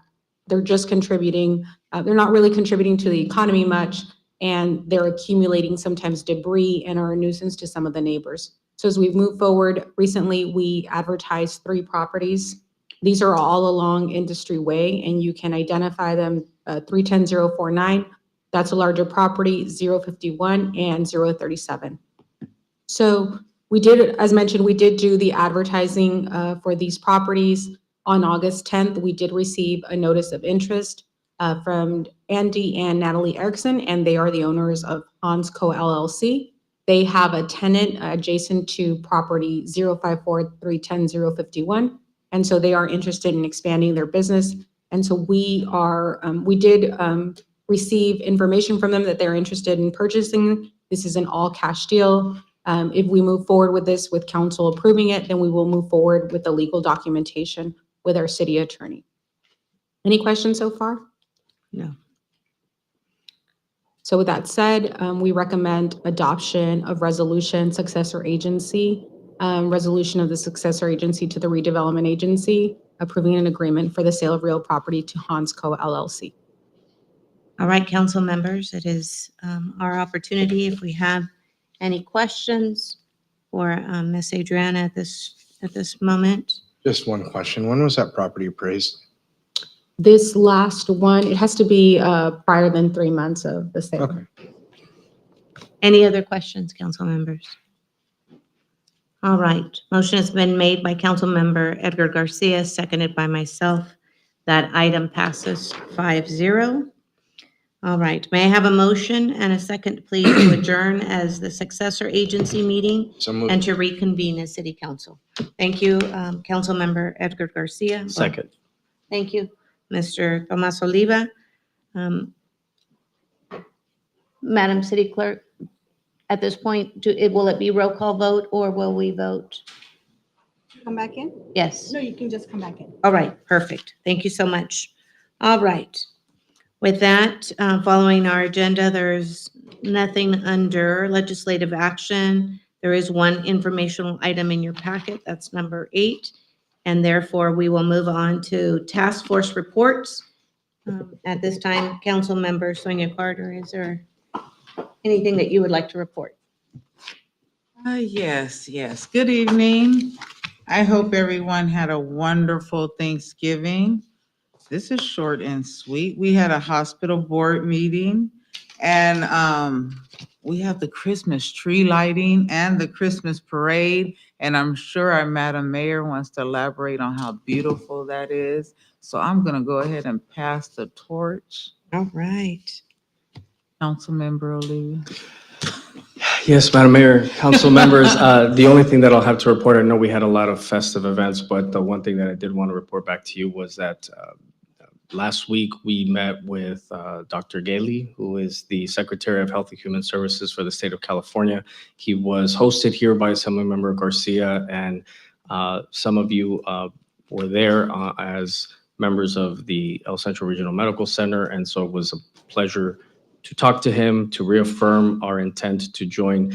they're just contributing. They're not really contributing to the economy much, and they're accumulating sometimes debris and are a nuisance to some of the neighbors. So as we've moved forward, recently we advertised 3 properties. These are all along Industry Way, and you can identify them 310049. That's a larger property, 051 and 037. So we did, as mentioned, we did do the advertising for these properties. On August 10th, we did receive a notice of interest from Andy and Natalie Erickson, and they are the owners of Hans Co. LLC. They have a tenant adjacent to property 054-310-051, and so they are interested in expanding their business. And so we did receive information from them that they're interested in purchasing. This is an all-cash deal. If we move forward with this with council approving it, then we will move forward with the legal documentation with our city attorney. Any questions so far? No. So with that said, we recommend adoption of resolution successor agency, resolution of the successor agency to the redevelopment agency, approving an agreement for the sale of real property to Hans Co. LLC. All right, council members, it is our opportunity. If we have any questions for Ms. Adriana at this moment. Just one question. When was that property appraised? This last one, it has to be prior than 3 months of the sale. Okay. Any other questions, council members? All right, motion has been made by council member Edgar Garcia, seconded by myself. That item passes 5-0. All right, may I have a motion and a second, please, to adjourn as the successor agency meeting So moved. and to reconvene as city council? Thank you, council member Edgar Garcia. Second. Thank you, Mr. Tomas Oliva. Madam City Clerk, at this point, will it be roll call vote or will we vote? Come back in? Yes. No, you can just come back in. All right, perfect. Thank you so much. All right. With that, following our agenda, there's nothing under legislative action. There is one informational item in your packet, that's number 8. And therefore, we will move on to task force reports. At this time, council member Sonia Carter, is there anything that you would like to report? Yes. Good evening. I hope everyone had a wonderful Thanksgiving. This is short and sweet. We had a hospital board meeting and we have the Christmas tree lighting and the Christmas parade. And I'm sure our Madam Mayor wants to elaborate on how beautiful that is. So I'm gonna go ahead and pass the torch. All right. Councilmember Olivia. Yes, Madam Mayor, council members, the only thing that I'll have to report, I know we had a lot of festive events, but the one thing that I did want to report back to you was that last week we met with Dr. Gailey, who is the Secretary of Health and Human Services for the state of California. He was hosted here by Assemblymember Garcia, and some of you were there as members of the El Centro Regional Medical Center, and so it was a pleasure to talk to him, to reaffirm our intent to join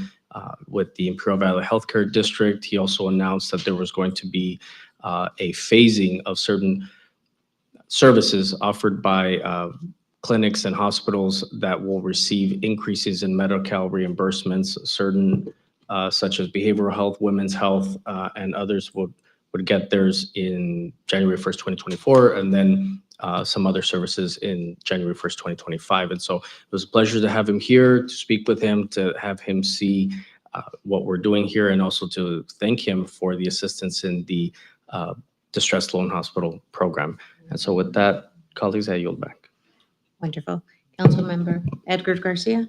with the Imperial Valley Healthcare District. He also announced that there was going to be a phasing of certain services offered by clinics and hospitals that will receive increases in Medi-Cal reimbursements, certain such as behavioral health, women's health, and others would get theirs in January 1st, 2024, and then some other services in January 1st, 2025. And so it was a pleasure to have him here, to speak with him, to have him see what we're doing here, and also to thank him for the assistance in the distressed loan hospital program. And so with that, colleagues, I yield back. Wonderful. Councilmember Edgar Garcia.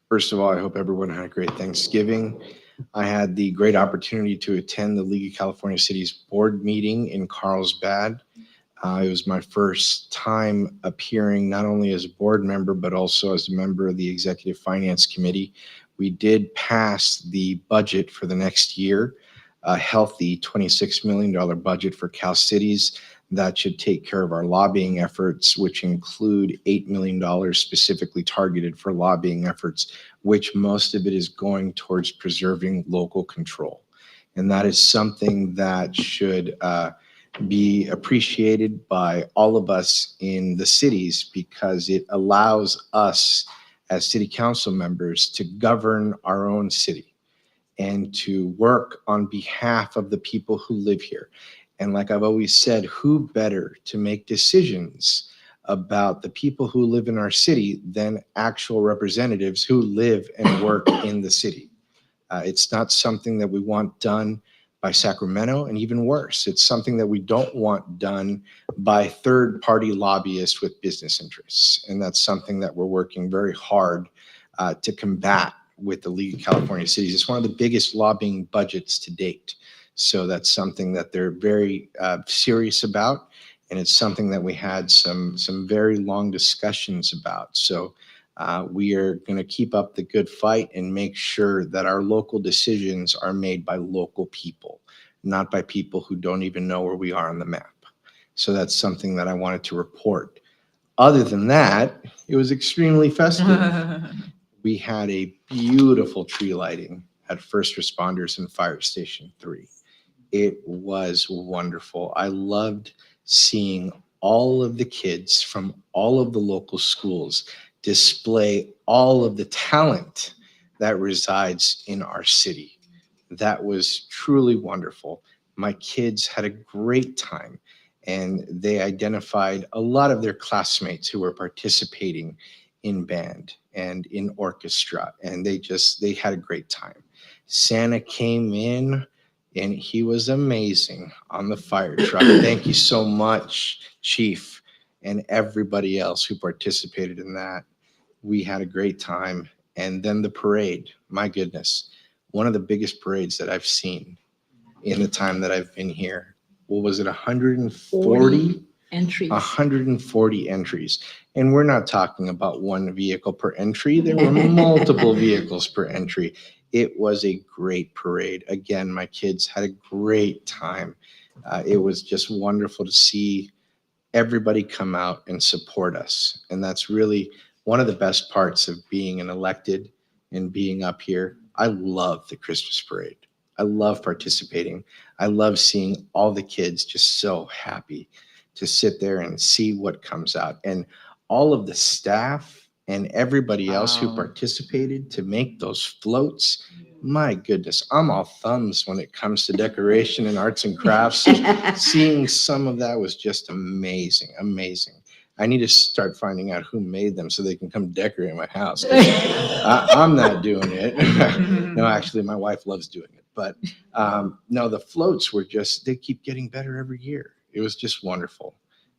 First of all, I hope everyone had a great Thanksgiving. I had the great opportunity to attend the League of California Cities board meeting in Carlsbad. It was my first time appearing not only as a board member, but also as a member of the Executive Finance Committee. We did pass the budget for the next year, a healthy $26 million budget for Cal Cities that should take care of our lobbying efforts, which include $8 million specifically targeted for lobbying efforts, which most of it is going towards preserving local control. And that is something that should be appreciated by all of us in the cities, because it allows us as city council members to govern our own city and to work on behalf of the people who live here. And like I've always said, who better to make decisions about the people who live in our city than actual representatives who live and work in the city? It's not something that we want done by Sacramento, and even worse, it's something that we don't want done by third-party lobbyists with business interests. And that's something that we're working very hard to combat with the League of California Cities. It's one of the biggest lobbying budgets to date. So that's something that they're very serious about. And it's something that we had some very long discussions about. So we are going to keep up the good fight and make sure that our local decisions are made by local people, not by people who don't even know where we are on the map. So that's something that I wanted to report. Other than that, it was extremely festive. We had a beautiful tree lighting at First Responders and Fire Station 3. It was wonderful. I loved seeing all of the kids from all of the local schools display all of the talent that resides in our city. That was truly wonderful. My kids had a great time, and they identified a lot of their classmates who were participating in band and in orchestra, and they had a great time. Santa came in, and he was amazing on the fire truck. Thank you so much, Chief, and everybody else who participated in that. We had a great time. And then the parade, my goodness, one of the biggest parades that I've seen in the time that I've been here. What was it, 140? Entries. 140 entries. And we're not talking about one vehicle per entry. There were multiple vehicles per entry. It was a great parade. Again, my kids had a great time. It was just wonderful to see everybody come out and support us. And that's really one of the best parts of being an elected and being up here. I love the Christmas parade. I love participating. I love seeing all the kids just so happy to sit there and see what comes out. And all of the staff and everybody else who participated to make those floats. My goodness, I'm all thumbs when it comes to decoration and arts and crafts. Seeing some of that was just amazing, amazing. I need to start finding out who made them so they can come decorate my house. I'm not doing it. No, actually, my wife loves doing it. But no, the floats were just, they keep getting better every year. It was just wonderful.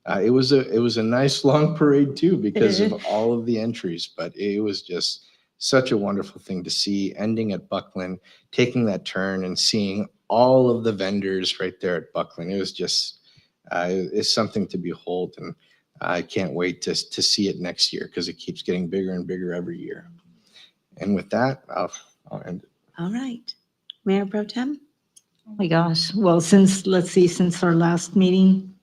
It was a nice long parade too because of all of the entries, but it was just such a wonderful thing to see, ending at Buckland, taking that turn and seeing all of the vendors right there at Buckland. It was just, it's something to behold, and I can't wait to see it next year because it keeps getting bigger and bigger every year. And with that, I'll end it. All right. Mayor Pro Tem? Oh my gosh. Well, since our last meeting,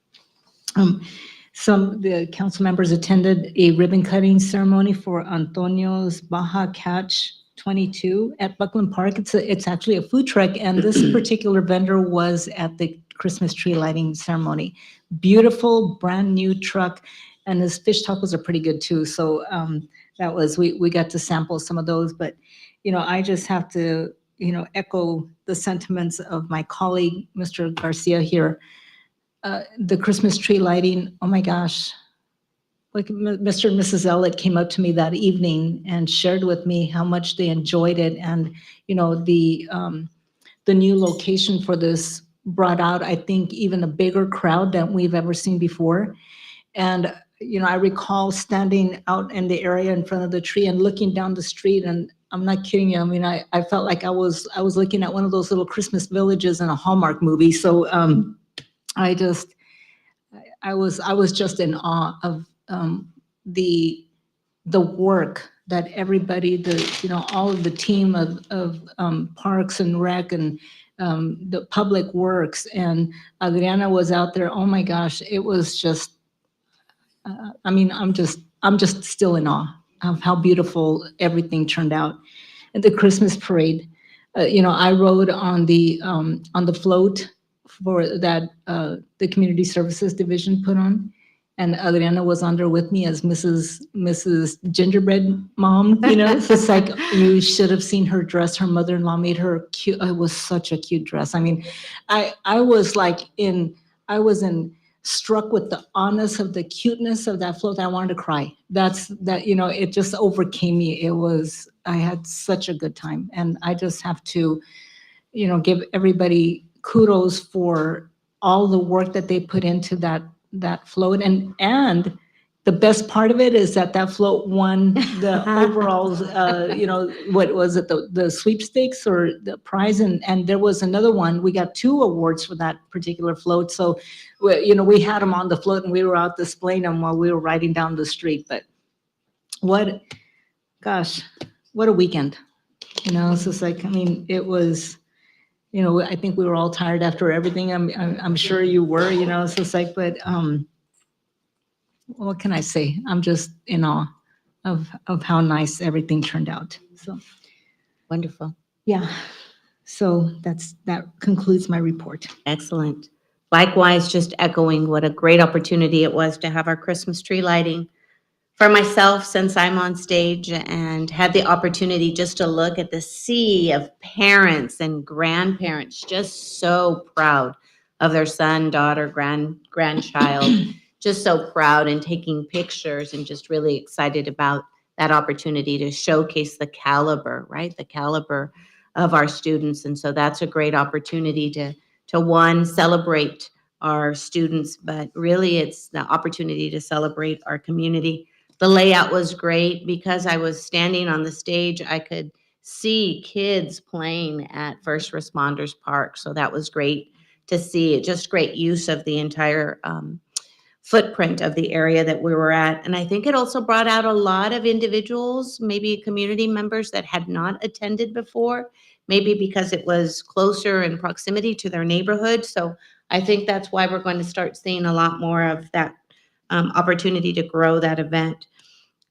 the council members attended a ribbon cutting ceremony for Antonio's Baja Catch 22 at Buckland Park. It's actually a food truck, and this particular vendor was at the Christmas tree lighting ceremony. Beautiful, brand new truck, and his fish tacos are pretty good too. So that was, we got to sample some of those, but I just have to echo the sentiments of my colleague, Mr. Garcia here. The Christmas tree lighting, oh my gosh. Like Mr. and Mrs. Ellett came up to me that evening and shared with me how much they enjoyed it. And, the new location for this brought out, I think, even a bigger crowd than we've ever seen before. And, I recall standing out in the area in front of the tree and looking down the street, and I'm not kidding you. I mean, I felt like I was looking at one of those little Christmas villages in a Hallmark movie. So, I was just in awe of the work that everybody, all of the team of Parks and Rec and the Public Works, and Adriana was out there. Oh my gosh, it was just. I'm just still in awe of how beautiful everything turned out. And the Christmas parade, I rode on the float for that the Community Services Division put on, and Adriana was on there with me as Mrs. Gingerbread Mom. It's like you should have seen her dress. Her mother-in-law made her cute. It was such a cute dress. I mean, I was struck with the honest of the cuteness of that float. I wanted to cry. It just overcame me. I had such a good time, and I just have to give everybody kudos for all the work that they put into that float. And the best part of it is that that float won the overall, what was it, the sweepstakes or the prize? And there was another one. We got 2 awards for that particular float. So, we had them on the float and we were out displaying them while we were riding down the street. But gosh, what a weekend. It's just like, it was, I think we were all tired after everything. I'm sure you were, it's just like, but, what can I say? I'm just in awe of how nice everything turned out. So, Wonderful. yeah. So that concludes my report. Excellent. Likewise, just echoing what a great opportunity it was to have our Christmas tree lighting. For myself, since I'm on stage and had the opportunity just to look at the sea of parents and grandparents, just so proud of their son, daughter, grandchild, just so proud and taking pictures and just really excited about that opportunity to showcase the caliber, right? The caliber of our students. And so that's a great opportunity to one, celebrate our students, but really it's the opportunity to celebrate our community. The layout was great because I was standing on the stage. I could see kids playing at First Responders Park. So that was great to see. Just great use of the entire footprint of the area that we were at. And I think it also brought out a lot of individuals, maybe community members that had not attended before, maybe because it was closer in proximity to their neighborhood. So I think that's why we're going to start seeing a lot more of that opportunity to grow that event.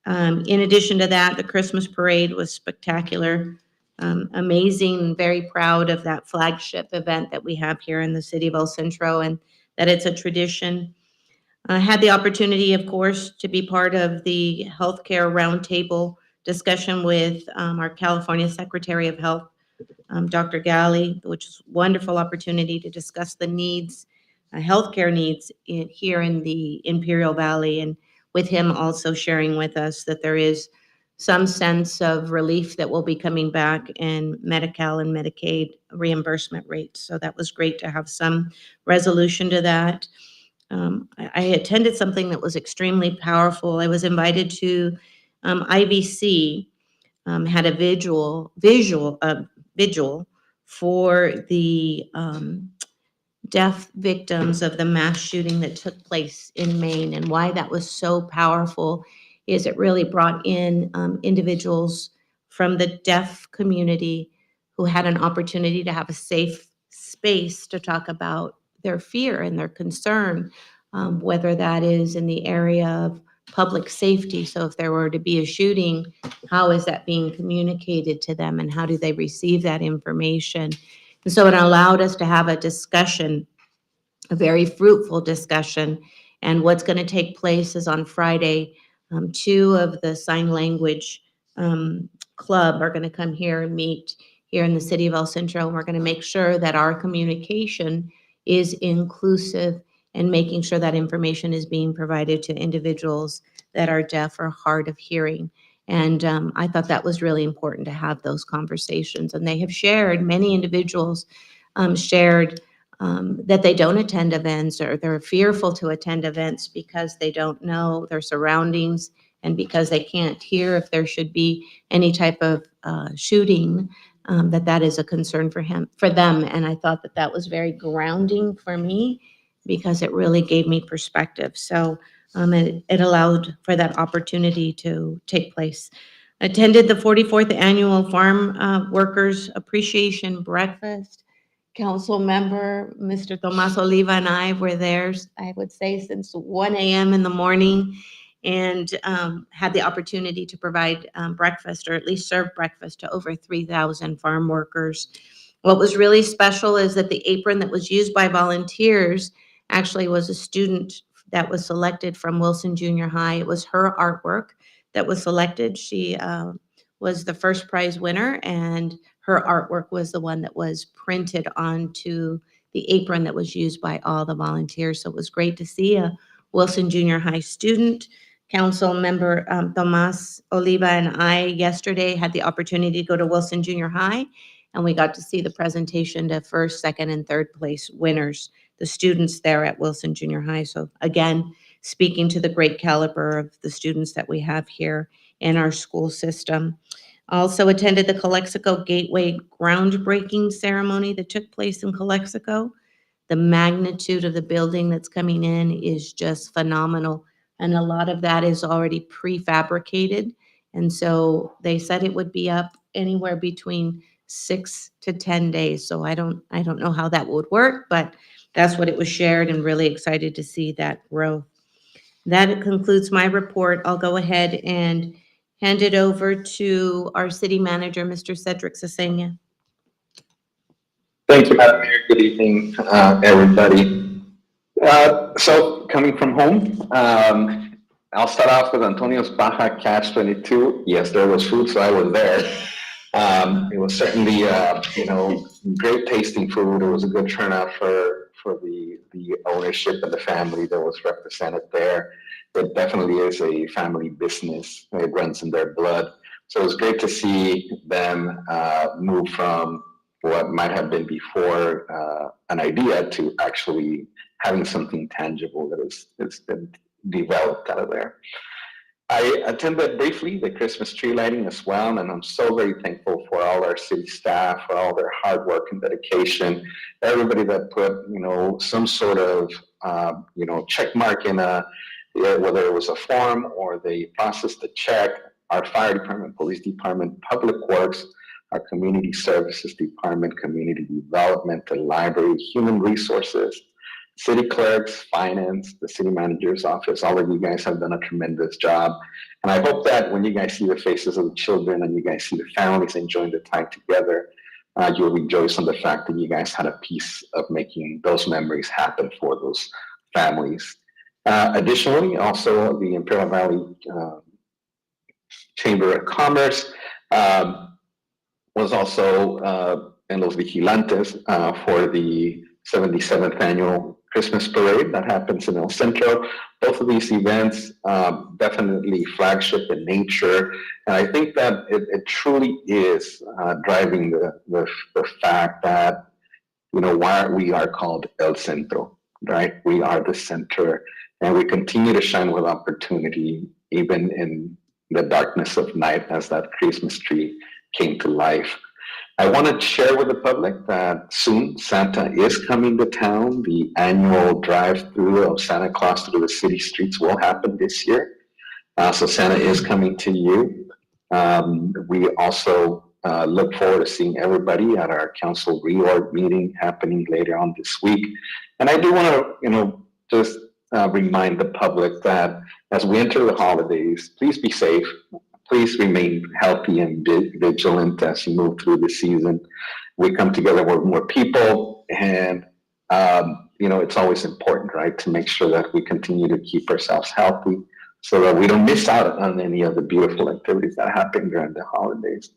In addition to that, the Christmas parade was spectacular, amazing, very proud of that flagship event that we have here in the city of El Centro and that it's a tradition. I had the opportunity, of course, to be part of the healthcare roundtable discussion with our California Secretary of Health, Dr. Galley, which is a wonderful opportunity to discuss the needs, healthcare needs here in the Imperial Valley, and with him also sharing with us that there is some sense of relief that will be coming back in Medi-Cal and Medicaid reimbursement rates. So that was great to have some resolution to that. I attended something that was extremely powerful. I was invited to IVC, had a vigil for the deaf victims of the mass shooting that took place in Maine. And why that was so powerful is it really brought in individuals from the deaf community who had an opportunity to have a safe space to talk about their fear and their concern, whether that is in the area of public safety. So if there were to be a shooting, how is that being communicated to them and how do they receive that information? And so it allowed us to have a discussion, a very fruitful discussion. And what's going to take place is on Friday, 2 of the sign language club are going to come here and meet here in the city of El Centro. And we're going to make sure that our communication is inclusive and making sure that information is being provided to individuals that are deaf or hard of hearing. And I thought that was really important to have those conversations. And they have shared, many individuals shared that they don't attend events or they're fearful to attend events because they don't know their surroundings and because they can't hear if there should be any type of shooting, that is a concern for them. And I thought that that was very grounding for me because it really gave me perspective. So it allowed for that opportunity to take place. Attended the 44th Annual Farm Workers Appreciation Breakfast. Council member, Mr. Tomas Oliva and I were there, I would say, since 1 a.m. in the morning and had the opportunity to provide breakfast or at least serve breakfast to over 3,000 farm workers. What was really special is that the apron that was used by volunteers actually was a student that was selected from Wilson Junior High. It was her artwork that was selected. She was the first prize winner, and her artwork was the one that was printed onto the apron that was used by all the volunteers. So it was great to see a Wilson Junior High student. Council member Tomas Oliva and I yesterday had the opportunity to go to Wilson Junior High. And we got to see the presentation to first, second, and third place winners, the students there at Wilson Junior High. So again, speaking to the great caliber of the students that we have here in our school system. Also attended the Calexico Gateway groundbreaking ceremony that took place in Calexico. The magnitude of the building that's coming in is just phenomenal. And a lot of that is already prefabricated. And so they said it would be up anywhere between 6 to 10 days. So I don't know how that would work, but that's what it was shared, and really excited to see that growth. That concludes my report. I'll go ahead and hand it over to our city manager, Mr. Cedric Sesenia. Thank you, Madam Mayor. Good evening, everybody. So coming from home, I'll start off with Antonio's Baja Catch 22. Yes, there was food, so I was there. It was certainly, great tasting food. It was a good turnout for the ownership and the family that was represented there. It definitely is a family business. It runs in their blood. So it was great to see them move from what might have been before an idea to actually having something tangible that has been developed out of there. I attended briefly the Christmas tree lighting as well, and I'm so very thankful for all our city staff, for all their hard work and dedication, everybody that put, some sort of, check mark in whether it was a form or they processed the check. Our fire department, police department, public works, our community services department, community development, the library, human resources, city clerks, finance, the city manager's office. All of you guys have done a tremendous job. And I hope that when you guys see the faces of the children and you guys see the families enjoying the time together, you'll rejoice on the fact that you guys had a piece of making those memories happen for those families. Additionally, also the Imperial Valley Chamber of Commerce was also in Los Vigilantes for the 77th annual Christmas parade that happens in El Centro. Both of these events definitely flagship in nature, and I think that it truly is driving the fact that why we are called El Centro, right? We are the center, and we continue to shine with opportunity even in the darkness of night as that Christmas tree came to life. I want to share with the public that soon Santa is coming to town. The annual drive-through of Santa Claus through the city streets will happen this year. So Santa is coming to you. We also look forward to seeing everybody at our council reorg meeting happening later on this week. And I do want to, just remind the public that as we enter the holidays, please be safe. Please remain healthy and vigilant as you move through the season. We come together with more people, and it's always important, right, to make sure that we continue to keep ourselves healthy so that we don't miss out on any of the beautiful activities that happen during the holidays.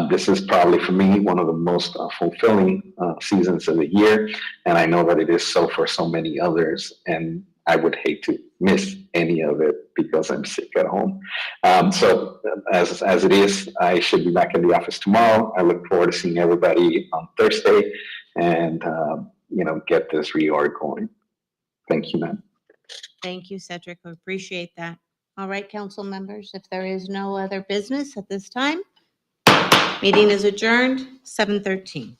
This is probably for me one of the most fulfilling seasons of the year, and I know that it is so for so many others, and I would hate to miss any of it because I'm sick at home. So as it is, I should be back in the office tomorrow. I look forward to seeing everybody on Thursday and, get this reorg going. Thank you, ma'am. Thank you, Cedric. I appreciate that. All right, council members, if there is no other business at this time, meeting is adjourned, 7:13.